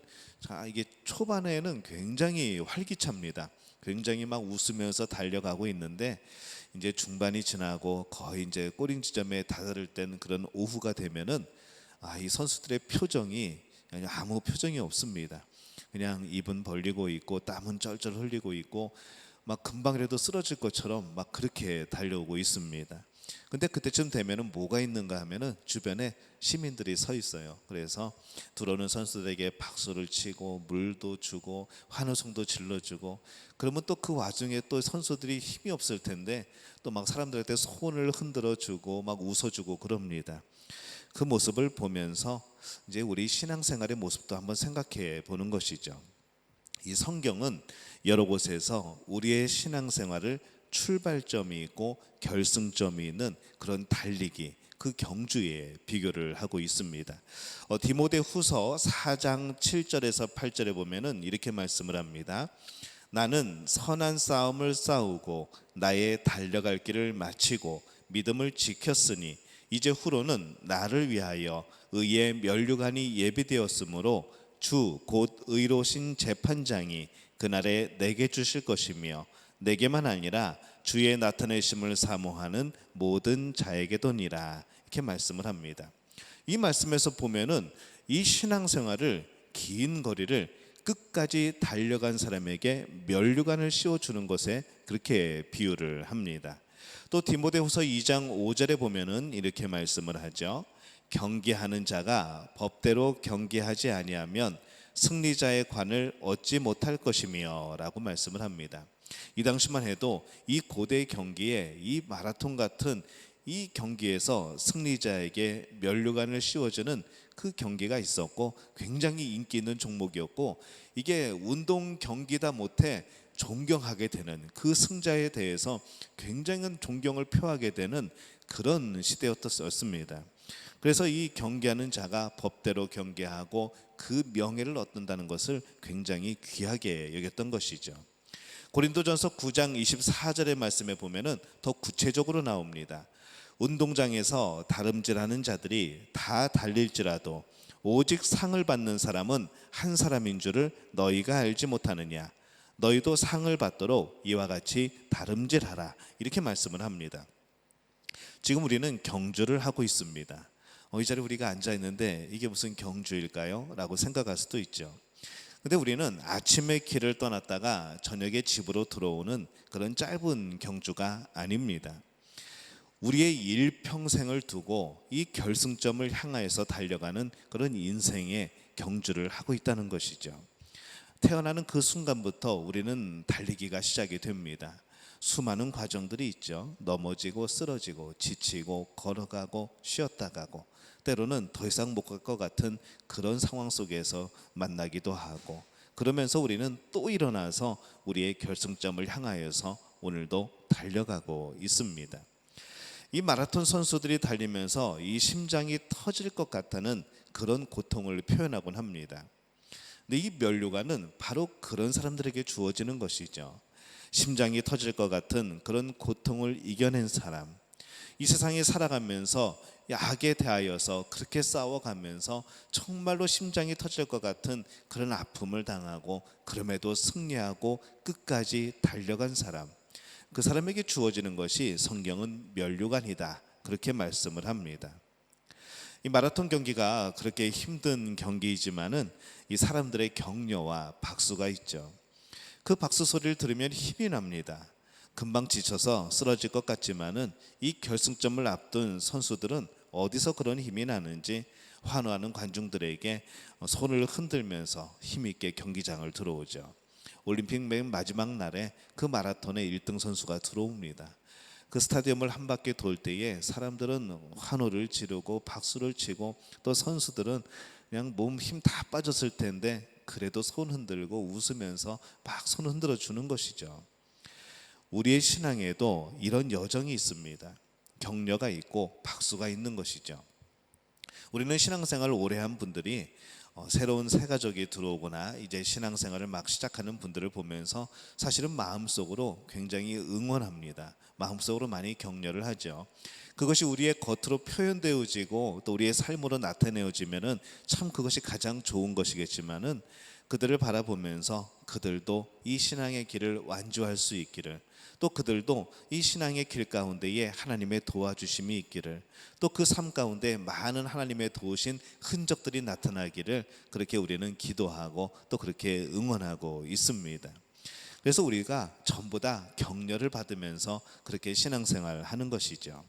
이게 초반에는 굉장히 활기찹니다. 굉장히 막 웃으면서 달려가고 있는데 이제 중반이 지나고 거의 이제 꼬링 지점에 다다를 때는 그런 오후가 되면은 이 선수들의 표정이 아무 표정이 없습니다. 그냥 입은 벌리고 있고 땀은 쩔쩔 흘리고 있고 막 금방이라도 쓰러질 것처럼 막 그렇게 달려오고 있습니다. 근데 그때쯤 되면은 뭐가 있는가 하면은 주변에 시민들이 서 있어요. 그래서 들어오는 선수들에게 박수를 치고 물도 주고 환호성도 질러주고, 그러면 또 그 와중에 또 선수들이 힘이 없을 텐데 또 막 사람들한테 손을 흔들어 주고 막 웃어주고 그럽니다. 그 모습을 보면서 이제 우리 신앙생활의 모습도 한번 생각해 보는 것이죠. 이 성경은 여러 곳에서 우리의 신앙생활을 출발점이 있고 결승점이 있는 그런 달리기, 그 경주에 비교를 하고 있습니다. 디모데후서 4장 7절에서 8절에 보면은 이렇게 말씀을 합니다. 나는 선한 싸움을 싸우고 나의 달려갈 길을 마치고 믿음을 지켰으니 이제 후로는 나를 위하여 의의 면류관이 예비되었으므로 주 곧 의로우신 재판장이 그날에 내게 주실 것이며 내게만 아니라 주의 나타내심을 사모하는 모든 자에게도니라, 이렇게 말씀을 합니다. 이 말씀에서 보면은 이 신앙생활을 긴 거리를 끝까지 달려간 사람에게 면류관을 씌워주는 것에 그렇게 비유를 합니다. 또 디모데후서 2장 5절에 보면은 이렇게 말씀을 하죠. 경계하는 자가 법대로 경계하지 아니하면 승리자의 관을 얻지 못할 것이며 라고 말씀을 합니다. 이 당시만 해도 이 고대 경기에 이 마라톤 같은 이 경기에서 승리자에게 면류관을 씌워주는 그 경기가 있었고 굉장히 인기 있는 종목이었고, 이게 운동 경기다 못해 존경하게 되는, 그 승자에 대해서 굉장한 존경을 표하게 되는 그런 시대였습니다. 그래서 이 경계하는 자가 법대로 경계하고 그 명예를 얻는다는 것을 굉장히 귀하게 여겼던 것이죠. 고린도전서 9장 24절의 말씀에 보면은 더 구체적으로 나옵니다. 운동장에서 다름질하는 자들이 다 달릴지라도 오직 상을 받는 사람은 한 사람인 줄을 너희가 알지 못하느냐. 너희도 상을 받도록 이와 같이 다름질하라, 이렇게 말씀을 합니다. 지금 우리는 경주를 하고 있습니다. 이 자리에 우리가 앉아 있는데 이게 무슨 경주일까요? 라고 생각할 수도 있죠. 근데 우리는 아침에 길을 떠났다가 저녁에 집으로 들어오는 그런 짧은 경주가 아닙니다. 우리의 일평생을 두고 이 결승점을 향하여서 달려가는 그런 인생의 경주를 하고 있다는 것이죠. 태어나는 그 순간부터 우리는 달리기가 시작이 됩니다. 수많은 과정들이 있죠. 넘어지고 쓰러지고 지치고 걸어가고 쉬었다 가고, 때로는 더 이상 못 갈 것 같은 그런 상황 속에서 만나기도 하고, 그러면서 우리는 또 일어나서 우리의 결승점을 향하여서 오늘도 달려가고 있습니다. 이 마라톤 선수들이 달리면서 이 심장이 터질 것 같다는 그런 고통을 표현하곤 합니다. 근데 이 면류관은 바로 그런 사람들에게 주어지는 것이죠. 심장이 터질 것 같은 그런 고통을 이겨낸 사람, 이 세상에 살아가면서 약에 대하여서 그렇게 싸워가면서 정말로 심장이 터질 것 같은 그런 아픔을 당하고 그럼에도 승리하고 끝까지 달려간 사람, 그 사람에게 주어지는 것이 성경은 면류관이다, 그렇게 말씀을 합니다. 이 마라톤 경기가 그렇게 힘든 경기이지만은 이 사람들의 격려와 박수가 있죠. 그 박수 소리를 들으면 힘이 납니다. 금방 지쳐서 쓰러질 것 같지만은 이 결승점을 앞둔 선수들은 어디서 그런 힘이 나는지 환호하는 관중들에게 손을 흔들면서 힘있게 경기장을 들어오죠. 올림픽 맨 마지막 날에 그 마라톤의 1등 선수가 들어옵니다. 그 스타디움을 한 바퀴 돌 때에 사람들은 환호를 지르고 박수를 치고, 또 선수들은 그냥 몸 힘 다 빠졌을 텐데 그래도 손 흔들고 웃으면서 막 손 흔들어 주는 것이죠. 우리의 신앙에도 이런 여정이 있습니다. 격려가 있고 박수가 있는 것이죠. 우리는 신앙생활을 오래 한 분들이 새로운 새 가족이 들어오거나 이제 신앙생활을 막 시작하는 분들을 보면서 사실은 마음속으로 굉장히 응원합니다. 마음속으로 많이 격려를 하죠. 그것이 우리의 겉으로 표현되어지고 또 우리의 삶으로 나타내어지면은 참 그것이 가장 좋은 것이겠지만은, 그들을 바라보면서 그들도 이 신앙의 길을 완주할 수 있기를, 또 그들도 이 신앙의 길 가운데에 하나님의 도와주심이 있기를, 또 그 삶 가운데 많은 하나님의 도우신 흔적들이 나타나기를, 그렇게 우리는 기도하고 또 그렇게 응원하고 있습니다. 그래서 우리가 전부 다 격려를 받으면서 그렇게 신앙생활을 하는 것이죠.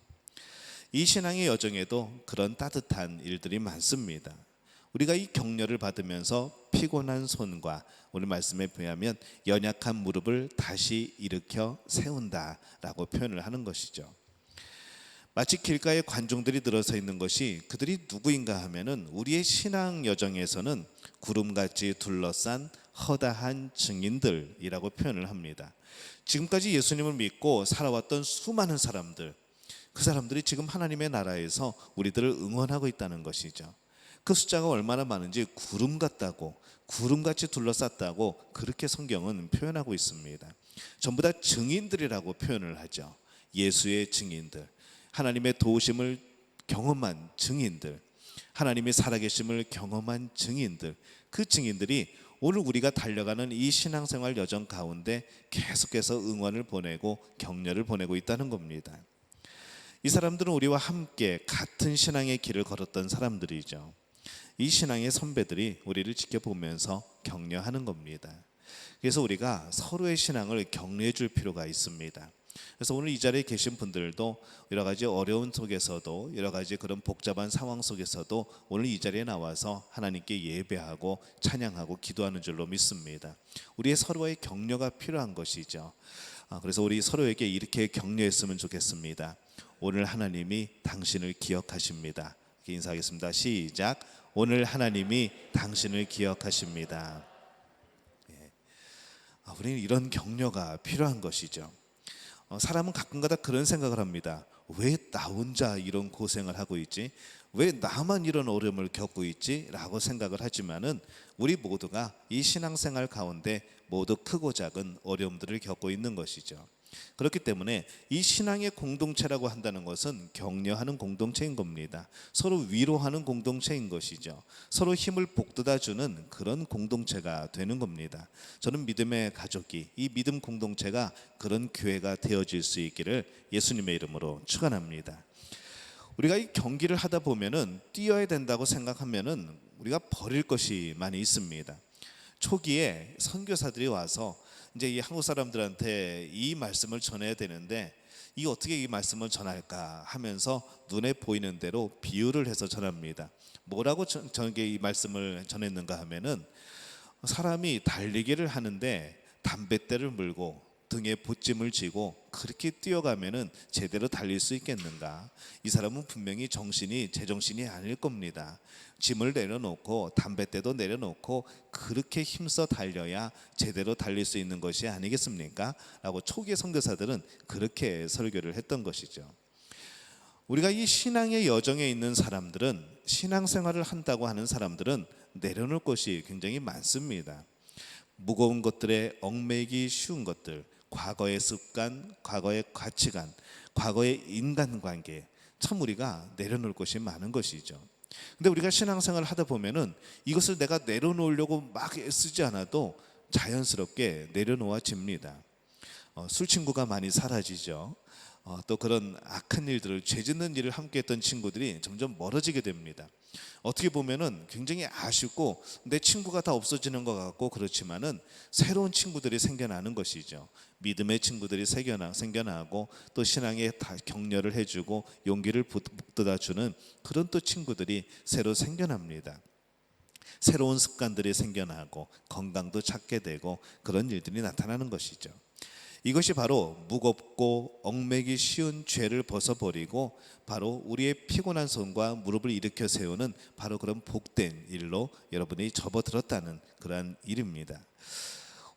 이 신앙의 여정에도 그런 따뜻한 일들이 많습니다. 우리가 이 격려를 받으면서 피곤한 손과 오늘 말씀에 비하면 연약한 무릎을 다시 일으켜 세운다라고 표현을 하는 것이죠. 마치 길가에 관중들이 들어서 있는 것이 그들이 누구인가 하면은 우리의 신앙 여정에서는 구름같이 둘러싼 허다한 증인들이라고 표현을 합니다. 지금까지 예수님을 믿고 살아왔던 수많은 사람들, 그 사람들이 지금 하나님의 나라에서 우리들을 응원하고 있다는 것이죠. 그 숫자가 얼마나 많은지 구름 같다고, 구름같이 둘러쌌다고 그렇게 성경은 표현하고 있습니다. 전부 다 증인들이라고 표현을 하죠. 예수의 증인들, 하나님의 도우심을 경험한 증인들, 하나님의 살아계심을 경험한 증인들, 그 증인들이 오늘 우리가 달려가는 이 신앙생활 여정 가운데 계속해서 응원을 보내고 격려를 보내고 있다는 겁니다. 이 사람들은 우리와 함께 같은 신앙의 길을 걸었던 사람들이죠. 이 신앙의 선배들이 우리를 지켜보면서 격려하는 겁니다. 그래서 우리가 서로의 신앙을 격려해 줄 필요가 있습니다. 그래서 오늘 이 자리에 계신 분들도 여러 가지 어려운 속에서도, 여러 가지 그런 복잡한 상황 속에서도 오늘 이 자리에 나와서 하나님께 예배하고 찬양하고 기도하는 줄로 믿습니다. 우리의 서로의 격려가 필요한 것이죠. 그래서 우리 서로에게 이렇게 격려했으면 좋겠습니다. 오늘 하나님이 당신을 기억하십니다. 이렇게 인사하겠습니다. 시작. 오늘 하나님이 당신을 기억하십니다. 우리는 이런 격려가 필요한 것이죠. 사람은 가끔가다 그런 생각을 합니다. 왜 나 혼자 이런 고생을 하고 있지? 왜 나만 이런 어려움을 겪고 있지? 라고 생각을 하지만은 우리 모두가 이 신앙생활 가운데 모두 크고 작은 어려움들을 겪고 있는 것이죠. 그렇기 때문에 이 신앙의 공동체라고 한다는 것은 격려하는 공동체인 겁니다. 서로 위로하는 공동체인 것이죠. 서로 힘을 북돋아주는 그런 공동체가 되는 겁니다. 저는 믿음의 가족이, 이 믿음 공동체가 그런 교회가 되어질 수 있기를 예수님의 이름으로 축원합니다. 우리가 이 경기를 하다 보면은 뛰어야 된다고 생각하면은 우리가 버릴 것이 많이 있습니다. 초기에 선교사들이 와서 이제 이 한국 사람들한테 이 말씀을 전해야 되는데 이 어떻게 이 말씀을 전할까 하면서 눈에 보이는 대로 비유를 해서 전합니다. 뭐라고 저에게 이 말씀을 전했는가 하면은 사람이 달리기를 하는데 담뱃대를 물고 등에 보찜을 쥐고 그렇게 뛰어가면은 제대로 달릴 수 있겠는가? 이 사람은 분명히 정신이 제정신이 아닐 겁니다. 짐을 내려놓고 담뱃대도 내려놓고 그렇게 힘써 달려야 제대로 달릴 수 있는 것이 아니겠습니까? 라고 초기의 선교사들은 그렇게 설교를 했던 것이죠. 우리가 이 신앙의 여정에 있는 사람들은, 신앙생활을 한다고 하는 사람들은 내려놓을 것이 굉장히 많습니다. 무거운 것들에 얽매이기 쉬운 것들, 과거의 습관, 과거의 가치관, 과거의 인간관계, 참 우리가 내려놓을 것이 많은 것이죠. 근데 우리가 신앙생활을 하다 보면은 이것을 내가 내려놓으려고 막 애쓰지 않아도 자연스럽게 내려놓아집니다. 술 친구가 많이 사라지죠. 또 그런 악한 일들을, 죄 짓는 일을 함께 했던 친구들이 점점 멀어지게 됩니다. 어떻게 보면은 굉장히 아쉽고 내 친구가 다 없어지는 것 같고 그렇지만은 새로운 친구들이 생겨나는 것이죠. 믿음의 친구들이 생겨나고 또 신앙에 다 격려를 해주고 용기를 북돋아주는 그런 또 친구들이 새로 생겨납니다. 새로운 습관들이 생겨나고 건강도 찾게 되고 그런 일들이 나타나는 것이죠. 이것이 바로 무겁고 얽매기 쉬운 죄를 벗어버리고 바로 우리의 피곤한 손과 무릎을 일으켜 세우는 바로 그런 복된 일로 여러분이 접어들었다는 그러한 일입니다.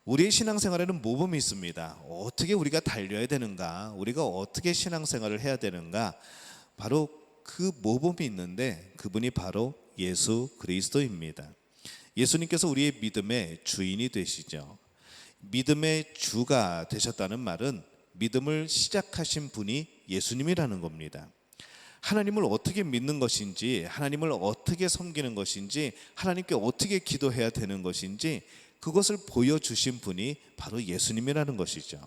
우리의 신앙생활에는 모범이 있습니다. 어떻게 우리가 달려야 되는가, 우리가 어떻게 신앙생활을 해야 되는가, 바로 그 모범이 있는데 그분이 바로 예수 그리스도입니다. 예수님께서 우리의 믿음의 주인이 되시죠. 믿음의 주가 되셨다는 말은 믿음을 시작하신 분이 예수님이라는 겁니다. 하나님을 어떻게 믿는 것인지, 하나님을 어떻게 섬기는 것인지, 하나님께 어떻게 기도해야 되는 것인지 그것을 보여주신 분이 바로 예수님이라는 것이죠.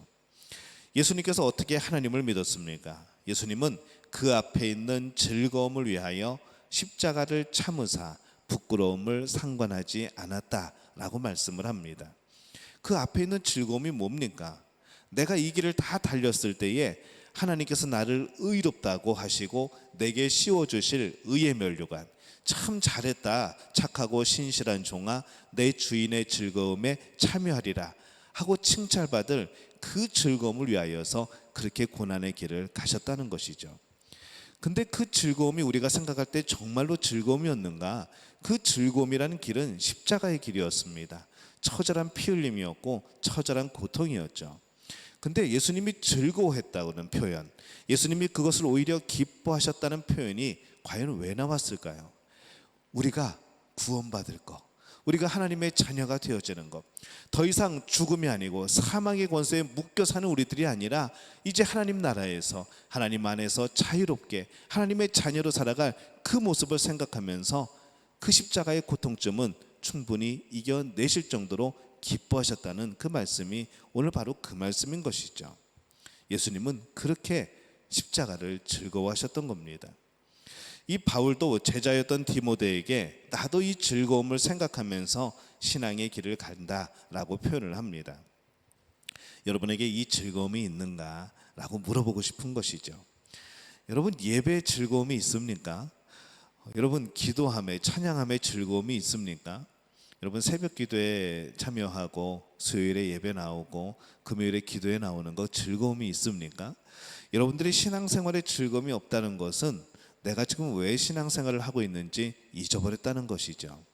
예수님께서 어떻게 하나님을 믿었습니까? 예수님은 그 앞에 있는 즐거움을 위하여 십자가를 참으사 부끄러움을 상관하지 않았다라고 말씀을 합니다. 그 앞에 있는 즐거움이 뭡니까? 내가 이 길을 다 달렸을 때에 하나님께서 나를 의롭다고 하시고 내게 씌워주실 의의 면류관, 참 잘했다, 착하고 신실한 종아, 내 주인의 즐거움에 참여하리라 하고 칭찬받을 그 즐거움을 위하여서 그렇게 고난의 길을 가셨다는 것이죠. 근데 그 즐거움이 우리가 생각할 때 정말로 즐거움이었는가? 그 즐거움이라는 길은 십자가의 길이었습니다. 처절한 피 흘림이었고 처절한 고통이었죠. 근데 예수님이 즐거워했다는 표현, 예수님이 그것을 오히려 기뻐하셨다는 표현이 과연 왜 나왔을까요? 우리가 구원받을 것, 우리가 하나님의 자녀가 되어지는 것, 더 이상 죽음이 아니고 사망의 권세에 묶여 사는 우리들이 아니라 이제 하나님 나라에서 하나님 안에서 자유롭게 하나님의 자녀로 살아갈 그 모습을 생각하면서 그 십자가의 고통점은 충분히 이겨내실 정도로 기뻐하셨다는 그 말씀이 오늘 바로 그 말씀인 것이죠. 예수님은 그렇게 십자가를 즐거워하셨던 겁니다. 이 바울도 제자였던 디모데에게 나도 이 즐거움을 생각하면서 신앙의 길을 간다라고 표현을 합니다. 여러분에게 이 즐거움이 있는가라고 물어보고 싶은 것이죠. 여러분, 예배에 즐거움이 있습니까? 여러분, 기도함에 찬양함에 즐거움이 있습니까? 여러분, 새벽 기도에 참여하고 수요일에 예배 나오고 금요일에 기도에 나오는 거 즐거움이 있습니까? 여러분들이 신앙생활에 즐거움이 없다는 것은 내가 지금 왜 신앙생활을 하고 있는지 잊어버렸다는 것이죠.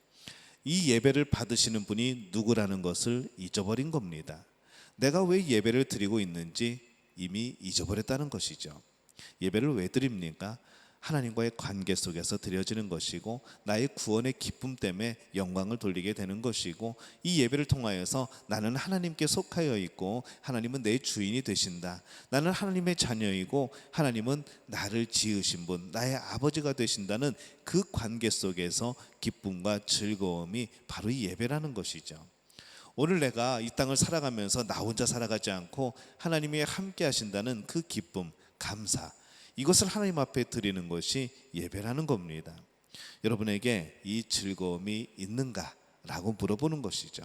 이 예배를 받으시는 분이 누구라는 것을 잊어버린 겁니다. 내가 왜 예배를 드리고 있는지 이미 잊어버렸다는 것이죠. 예배를 왜 드립니까? 하나님과의 관계 속에서 드려지는 것이고 나의 구원의 기쁨 때문에 영광을 돌리게 되는 것이고 이 예배를 통하여서 나는 하나님께 속하여 있고 하나님은 내 주인이 되신다, 나는 하나님의 자녀이고 하나님은 나를 지으신 분, 나의 아버지가 되신다는 그 관계 속에서 기쁨과 즐거움이 바로 이 예배라는 것이죠. 오늘 내가 이 땅을 살아가면서 나 혼자 살아가지 않고 하나님이 함께 하신다는 그 기쁨, 감사, 이것을 하나님 앞에 드리는 것이 예배라는 겁니다. 여러분에게 이 즐거움이 있는가라고 물어보는 것이죠.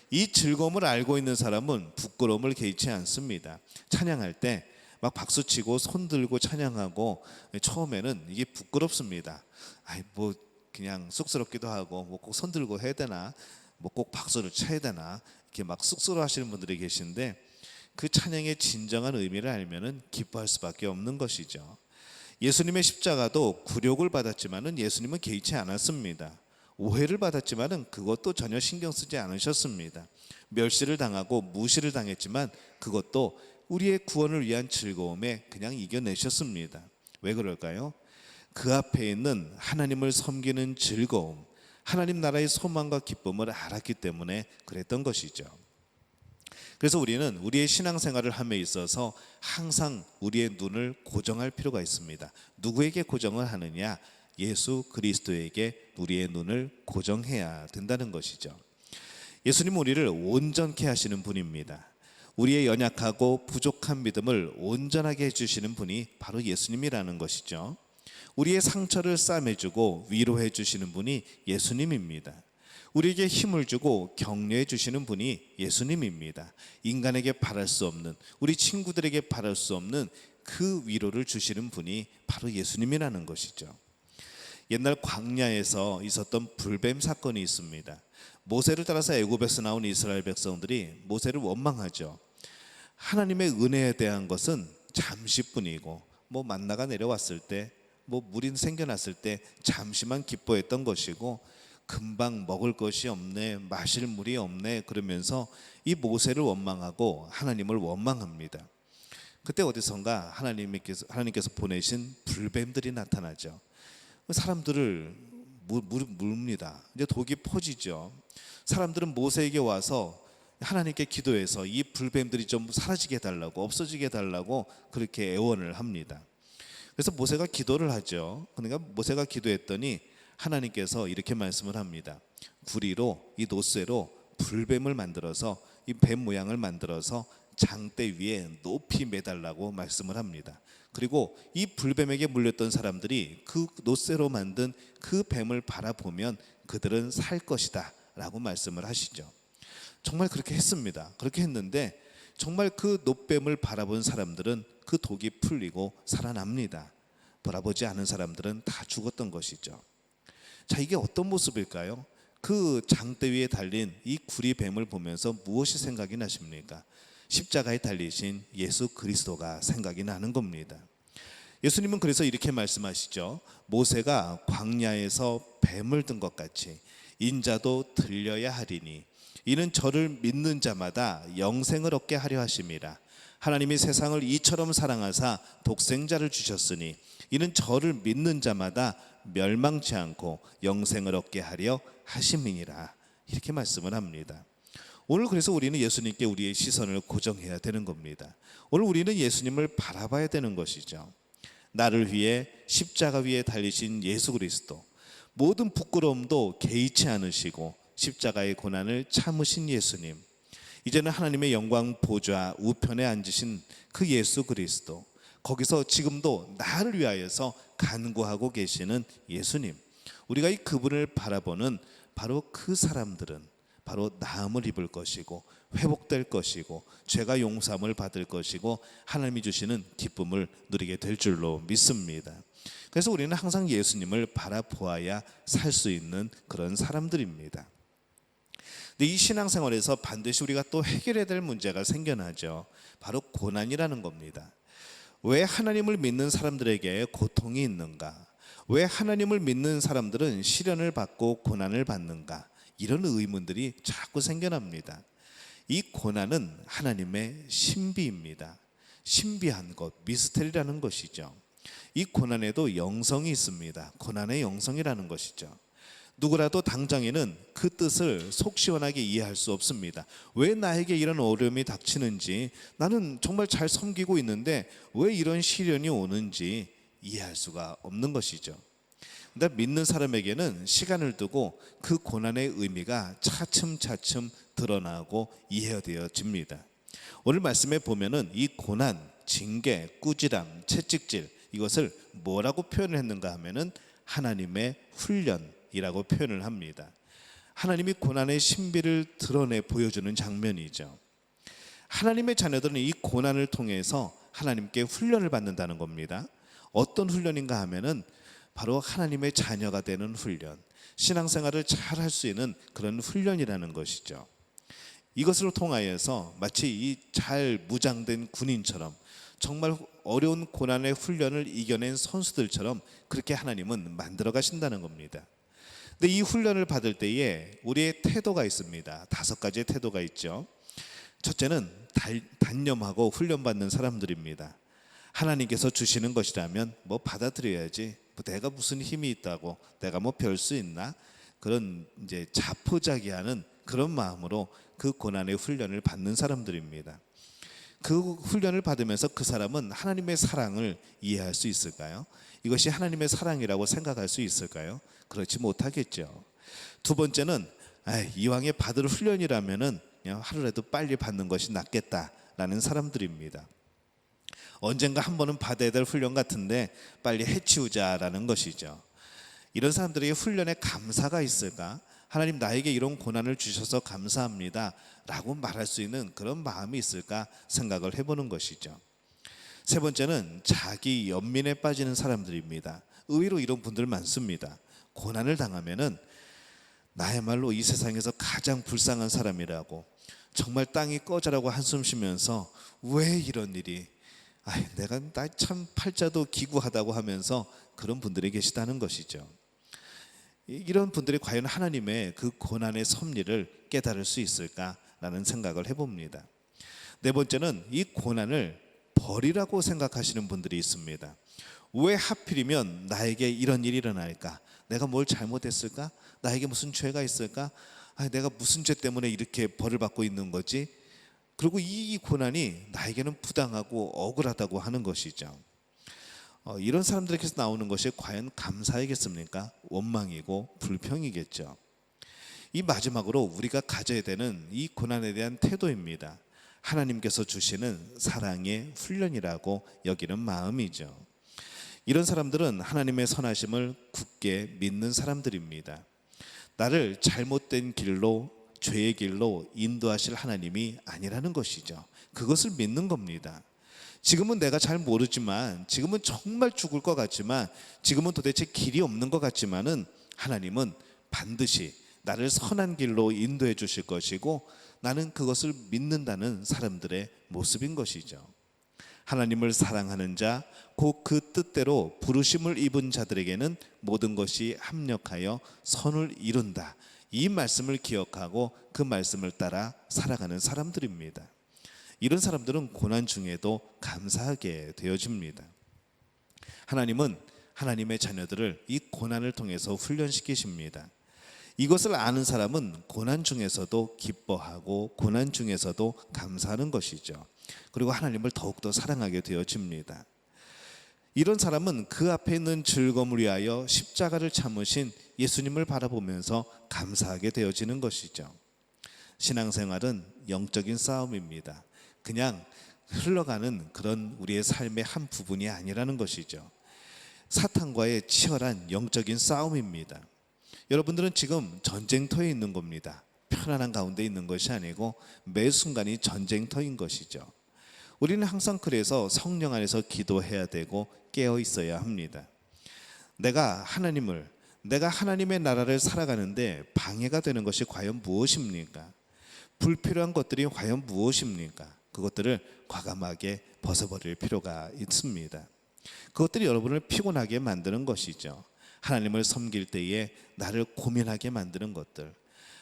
이 즐거움을 알고 있는 사람은 부끄러움을 개의치 않습니다. 찬양할 때 막 박수치고 손 들고 찬양하고 처음에는 이게 부끄럽습니다. 뭐 그냥 쑥스럽기도 하고 뭐 꼭 손 들고 해야 되나, 뭐 꼭 박수를 쳐야 되나, 이렇게 막 쑥스러워하시는 분들이 계신데 그 찬양의 진정한 의미를 알면은 기뻐할 수밖에 없는 것이죠. 예수님의 십자가도 굴욕을 받았지만은 예수님은 개의치 않았습니다. 오해를 받았지만은 그것도 전혀 신경 쓰지 않으셨습니다. 멸시를 당하고 무시를 당했지만 그것도 우리의 구원을 위한 즐거움에 그냥 이겨내셨습니다. 왜 그럴까요? 그 앞에 있는 하나님을 섬기는 즐거움, 하나님 나라의 소망과 기쁨을 알았기 때문에 그랬던 것이죠. 그래서 우리는 우리의 신앙생활을 함에 있어서 항상 우리의 눈을 고정할 필요가 있습니다. 누구에게 고정을 하느냐? 예수 그리스도에게 우리의 눈을 고정해야 된다는 것이죠. 예수님은 우리를 온전케 하시는 분입니다. 우리의 연약하고 부족한 믿음을 온전하게 해주시는 분이 바로 예수님이라는 것이죠. 우리의 상처를 싸매주고 위로해 주시는 분이 예수님입니다. 우리에게 힘을 주고 격려해 주시는 분이 예수님입니다. 인간에게 바랄 수 없는, 우리 친구들에게 바랄 수 없는 그 위로를 주시는 분이 바로 예수님이라는 것이죠. 옛날 광야에서 있었던 불뱀 사건이 있습니다. 모세를 따라서 애굽에서 나온 이스라엘 백성들이 모세를 원망하죠. 하나님의 은혜에 대한 것은 잠시뿐이고 뭐 만나가 내려왔을 때, 뭐 물이 생겨났을 때 잠시만 기뻐했던 것이고 금방 먹을 것이 없네, 마실 물이 없네 그러면서 이 모세를 원망하고 하나님을 원망합니다. 그때 어디선가 하나님께서 보내신 불뱀들이 나타나죠. 사람들을 물습니다. 이제 독이 퍼지죠. 사람들은 모세에게 와서 하나님께 기도해서 이 불뱀들이 좀 사라지게 해달라고, 없어지게 해달라고 그렇게 애원을 합니다. 그래서 모세가 기도를 하죠. 그러니까 모세가 기도했더니 하나님께서 이렇게 말씀을 합니다. 구리로, 이 노쇠로 불뱀을 만들어서 이 뱀 모양을 만들어서 장대 위에 높이 매달라고 말씀을 합니다. 그리고 이 불뱀에게 물렸던 사람들이 그 노쇠로 만든 그 뱀을 바라보면 그들은 살 것이다 라고 말씀을 하시죠. 정말 그렇게 했습니다. 그렇게 했는데 정말 그 노뱀을 바라본 사람들은 그 독이 풀리고 살아납니다. 돌아보지 않은 사람들은 다 죽었던 것이죠. 자, 이게 어떤 모습일까요? 그 장대 위에 달린 이 구리 뱀을 보면서 무엇이 생각이 나십니까? 십자가에 달리신 예수 그리스도가 생각이 나는 겁니다. 예수님은 그래서 이렇게 말씀하시죠. 모세가 광야에서 뱀을 든 것 같이 인자도 들려야 하리니 이는 저를 믿는 자마다 영생을 얻게 하려 하심이라. 하나님이 세상을 이처럼 사랑하사 독생자를 주셨으니 이는 저를 믿는 자마다 멸망치 않고 영생을 얻게 하려 하심이니라. 이렇게 말씀을 합니다. 오늘 그래서 우리는 예수님께 우리의 시선을 고정해야 되는 겁니다. 오늘 우리는 예수님을 바라봐야 되는 것이죠. 나를 위해 십자가 위에 달리신 예수 그리스도, 모든 부끄러움도 개의치 않으시고 십자가의 고난을 참으신 예수님, 이제는 하나님의 영광 보좌 우편에 앉으신 그 예수 그리스도, 거기서 지금도 나를 위하여서 간구하고 계시는 예수님, 우리가 이 그분을 바라보는 바로 그 사람들은 바로 나음을 입을 것이고 회복될 것이고 죄가 용서함을 받을 것이고 하나님이 주시는 기쁨을 누리게 될 줄로 믿습니다. 그래서 우리는 항상 예수님을 바라보아야 살 수 있는 그런 사람들입니다. 근데 이 신앙생활에서 반드시 우리가 또 해결해야 될 문제가 생겨나죠. 바로 고난이라는 겁니다. 왜 하나님을 믿는 사람들에게 고통이 있는가? 왜 하나님을 믿는 사람들은 시련을 받고 고난을 받는가? 이런 의문들이 자꾸 생겨납니다. 이 고난은 하나님의 신비입니다. 신비한 것, 미스터리라는 것이죠. 이 고난에도 영성이 있습니다. 고난의 영성이라는 것이죠. 누구라도 당장에는 그 뜻을 속 시원하게 이해할 수 없습니다. 왜 나에게 이런 어려움이 닥치는지, 나는 정말 잘 섬기고 있는데 왜 이런 시련이 오는지 이해할 수가 없는 것이죠. 근데 믿는 사람에게는 시간을 두고 그 고난의 의미가 차츰차츰 드러나고 이해되어집니다. 오늘 말씀에 보면은 이 고난, 징계, 꾸지람, 채찍질, 이것을 뭐라고 표현을 했는가 하면은 하나님의 훈련이라고 표현을 합니다. 하나님이 고난의 신비를 드러내 보여주는 장면이죠. 하나님의 자녀들은 이 고난을 통해서 하나님께 훈련을 받는다는 겁니다. 어떤 훈련인가 하면은 바로 하나님의 자녀가 되는 훈련, 신앙생활을 잘 할 수 있는 그런 훈련이라는 것이죠. 이것을 통하여서 마치 이 잘 무장된 군인처럼 정말 어려운 고난의 훈련을 이겨낸 선수들처럼 그렇게 하나님은 만들어 가신다는 겁니다. 근데 이 훈련을 받을 때에 우리의 태도가 있습니다. 5가지의 태도가 있죠. 첫째는 단념하고 훈련받는 사람들입니다. 하나님께서 주시는 것이라면 뭐 받아들여야지, 뭐 내가 무슨 힘이 있다고, 내가 뭐 별 수 있나, 그런 이제 자포자기하는 그런 마음으로 그 고난의 훈련을 받는 사람들입니다. 그 훈련을 받으면서 그 사람은 하나님의 사랑을 이해할 수 있을까요? 이것이 하나님의 사랑이라고 생각할 수 있을까요? 그렇지 못하겠죠. 두 번째는 이왕에 받을 훈련이라면은 그냥 하루라도 빨리 받는 것이 낫겠다라는 사람들입니다. 언젠가 한 번은 받아야 될 훈련 같은데 빨리 해치우자라는 것이죠. 이런 사람들에게 훈련에 감사가 있을까? 하나님 나에게 이런 고난을 주셔서 감사합니다 라고 말할 수 있는 그런 마음이 있을까 생각을 해보는 것이죠. 세 번째는 자기 연민에 빠지는 사람들입니다. 의외로 이런 분들 많습니다. 고난을 당하면은 나야말로 이 세상에서 가장 불쌍한 사람이라고, 정말 땅이 꺼져라고 한숨 쉬면서 왜 이런 일이, 내가 참 팔자도 기구하다고 하면서 그런 분들이 계시다는 것이죠. 이런 분들이 과연 하나님의 그 고난의 섭리를 깨달을 수 있을까라는 생각을 해봅니다. 네 번째는 이 고난을 벌이라고 생각하시는 분들이 있습니다. 왜 하필이면 나에게 이런 일이 일어날까? 내가 뭘 잘못했을까? 나에게 무슨 죄가 있을까? 내가 무슨 죄 때문에 이렇게 벌을 받고 있는 거지? 그리고 이 고난이 나에게는 부당하고 억울하다고 하는 것이죠. 이런 사람들에게서 나오는 것이 과연 감사이겠습니까? 원망이고 불평이겠죠. 이 마지막으로 우리가 가져야 되는 이 고난에 대한 태도입니다. 하나님께서 주시는 사랑의 훈련이라고 여기는 마음이죠. 이런 사람들은 하나님의 선하심을 굳게 믿는 사람들입니다. 나를 잘못된 길로, 죄의 길로 인도하실 하나님이 아니라는 것이죠. 그것을 믿는 겁니다. 지금은 내가 잘 모르지만, 지금은 정말 죽을 것 같지만, 지금은 도대체 길이 없는 것 같지만은 하나님은 반드시 나를 선한 길로 인도해 주실 것이고 나는 그것을 믿는다는 사람들의 모습인 것이죠. 하나님을 사랑하는 자, 곧 그 뜻대로 부르심을 입은 자들에게는 모든 것이 합력하여 선을 이룬다. 이 말씀을 기억하고 그 말씀을 따라 살아가는 사람들입니다. 이런 사람들은 고난 중에도 감사하게 되어집니다. 하나님은 하나님의 자녀들을 이 고난을 통해서 훈련시키십니다. 이것을 아는 사람은 고난 중에서도 기뻐하고 고난 중에서도 감사하는 것이죠. 그리고 하나님을 더욱더 사랑하게 되어집니다. 이런 사람은 그 앞에 있는 즐거움을 위하여 십자가를 참으신 예수님을 바라보면서 감사하게 되어지는 것이죠. 신앙생활은 영적인 싸움입니다. 그냥 흘러가는 그런 우리의 삶의 한 부분이 아니라는 것이죠. 사탄과의 치열한 영적인 싸움입니다. 여러분들은 지금 전쟁터에 있는 겁니다. 편안한 가운데 있는 것이 아니고 매 순간이 전쟁터인 것이죠. 우리는 항상 그래서 성령 안에서 기도해야 되고 깨어 있어야 합니다. 내가 하나님의 나라를 살아가는데 방해가 되는 것이 과연 무엇입니까? 불필요한 것들이 과연 무엇입니까? 그것들을 과감하게 벗어버릴 필요가 있습니다. 그것들이 여러분을 피곤하게 만드는 것이죠. 하나님을 섬길 때에 나를 고민하게 만드는 것들,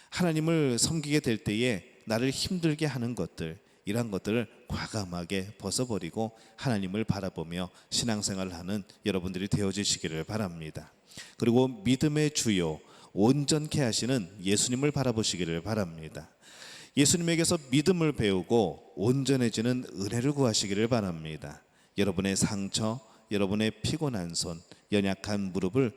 하나님을 섬기게 될 때에 나를 힘들게 하는 것들, 이런 것들을 과감하게 벗어버리고 하나님을 바라보며 신앙생활을 하는 여러분들이 되어지시기를 바랍니다. 그리고 믿음의 주요 온전케 하시는 예수님을 바라보시기를 바랍니다. 예수님에게서 믿음을 배우고 온전해지는 은혜를 구하시기를 바랍니다. 여러분의 상처, 여러분의 피곤한 손, 연약한 무릎을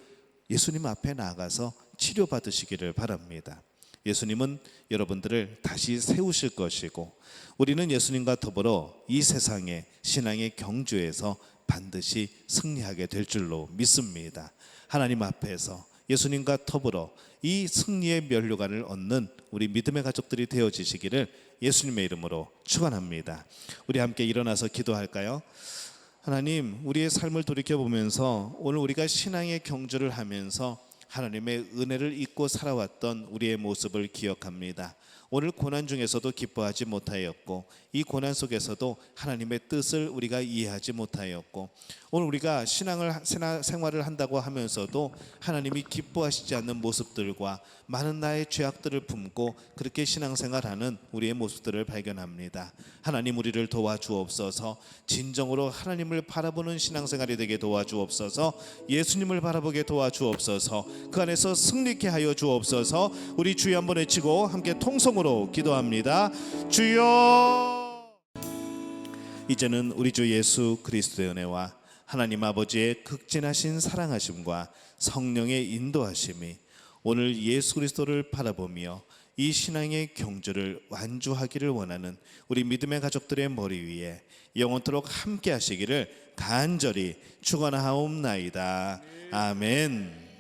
예수님 앞에 나가서 치료받으시기를 바랍니다. 예수님은 여러분들을 다시 세우실 것이고 우리는 예수님과 더불어 이 세상의 신앙의 경주에서 반드시 승리하게 될 줄로 믿습니다. 하나님 앞에서 예수님과 더불어 이 승리의 면류관을 얻는 우리 믿음의 가족들이 되어지시기를 예수님의 이름으로 축원합니다. 우리 함께 일어나서 기도할까요? 하나님, 우리의 삶을 돌이켜보면서 오늘 우리가 신앙의 경주를 하면서 하나님의 은혜를 잊고 살아왔던 우리의 모습을 기억합니다. 오늘 고난 중에서도 기뻐하지 못하였고 이 고난 속에서도 하나님의 뜻을 우리가 이해하지 못하였고 오늘 우리가 생활을 한다고 하면서도 하나님이 기뻐하시지 않는 모습들과 많은 나의 죄악들을 품고 그렇게 신앙생활하는 우리의 모습들을 발견합니다. 하나님, 우리를 도와주옵소서. 진정으로 하나님을 바라보는 신앙생활이 되게 도와주옵소서. 예수님을 바라보게 도와주옵소서. 그 안에서 승리케 하여 주옵소서. 우리 주여 한번 외치고 함께 통성으로 기도합니다. 주여. 이제는 우리 주 예수 그리스도의 은혜와 하나님 아버지의 극진하신 사랑하심과 성령의 인도하심이 오늘 예수 그리스도를 바라보며 이 신앙의 경주를 완주하기를 원하는 우리 믿음의 가족들의 머리 위에 영원토록 함께 하시기를 간절히 축원하옵나이다. 아멘. 나의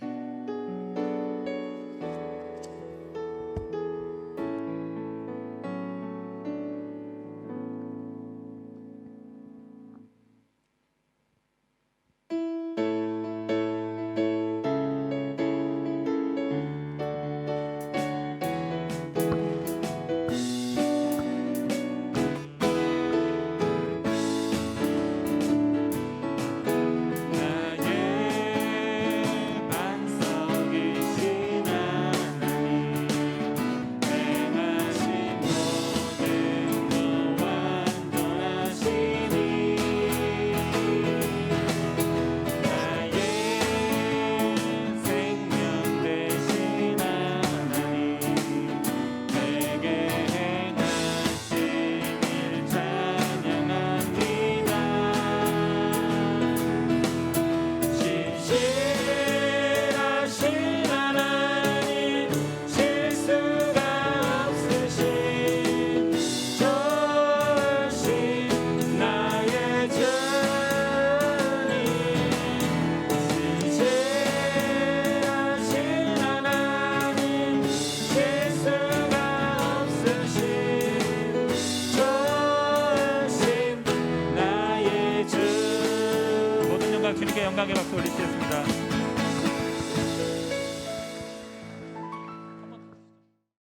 영광의 박수 올리시겠습니다.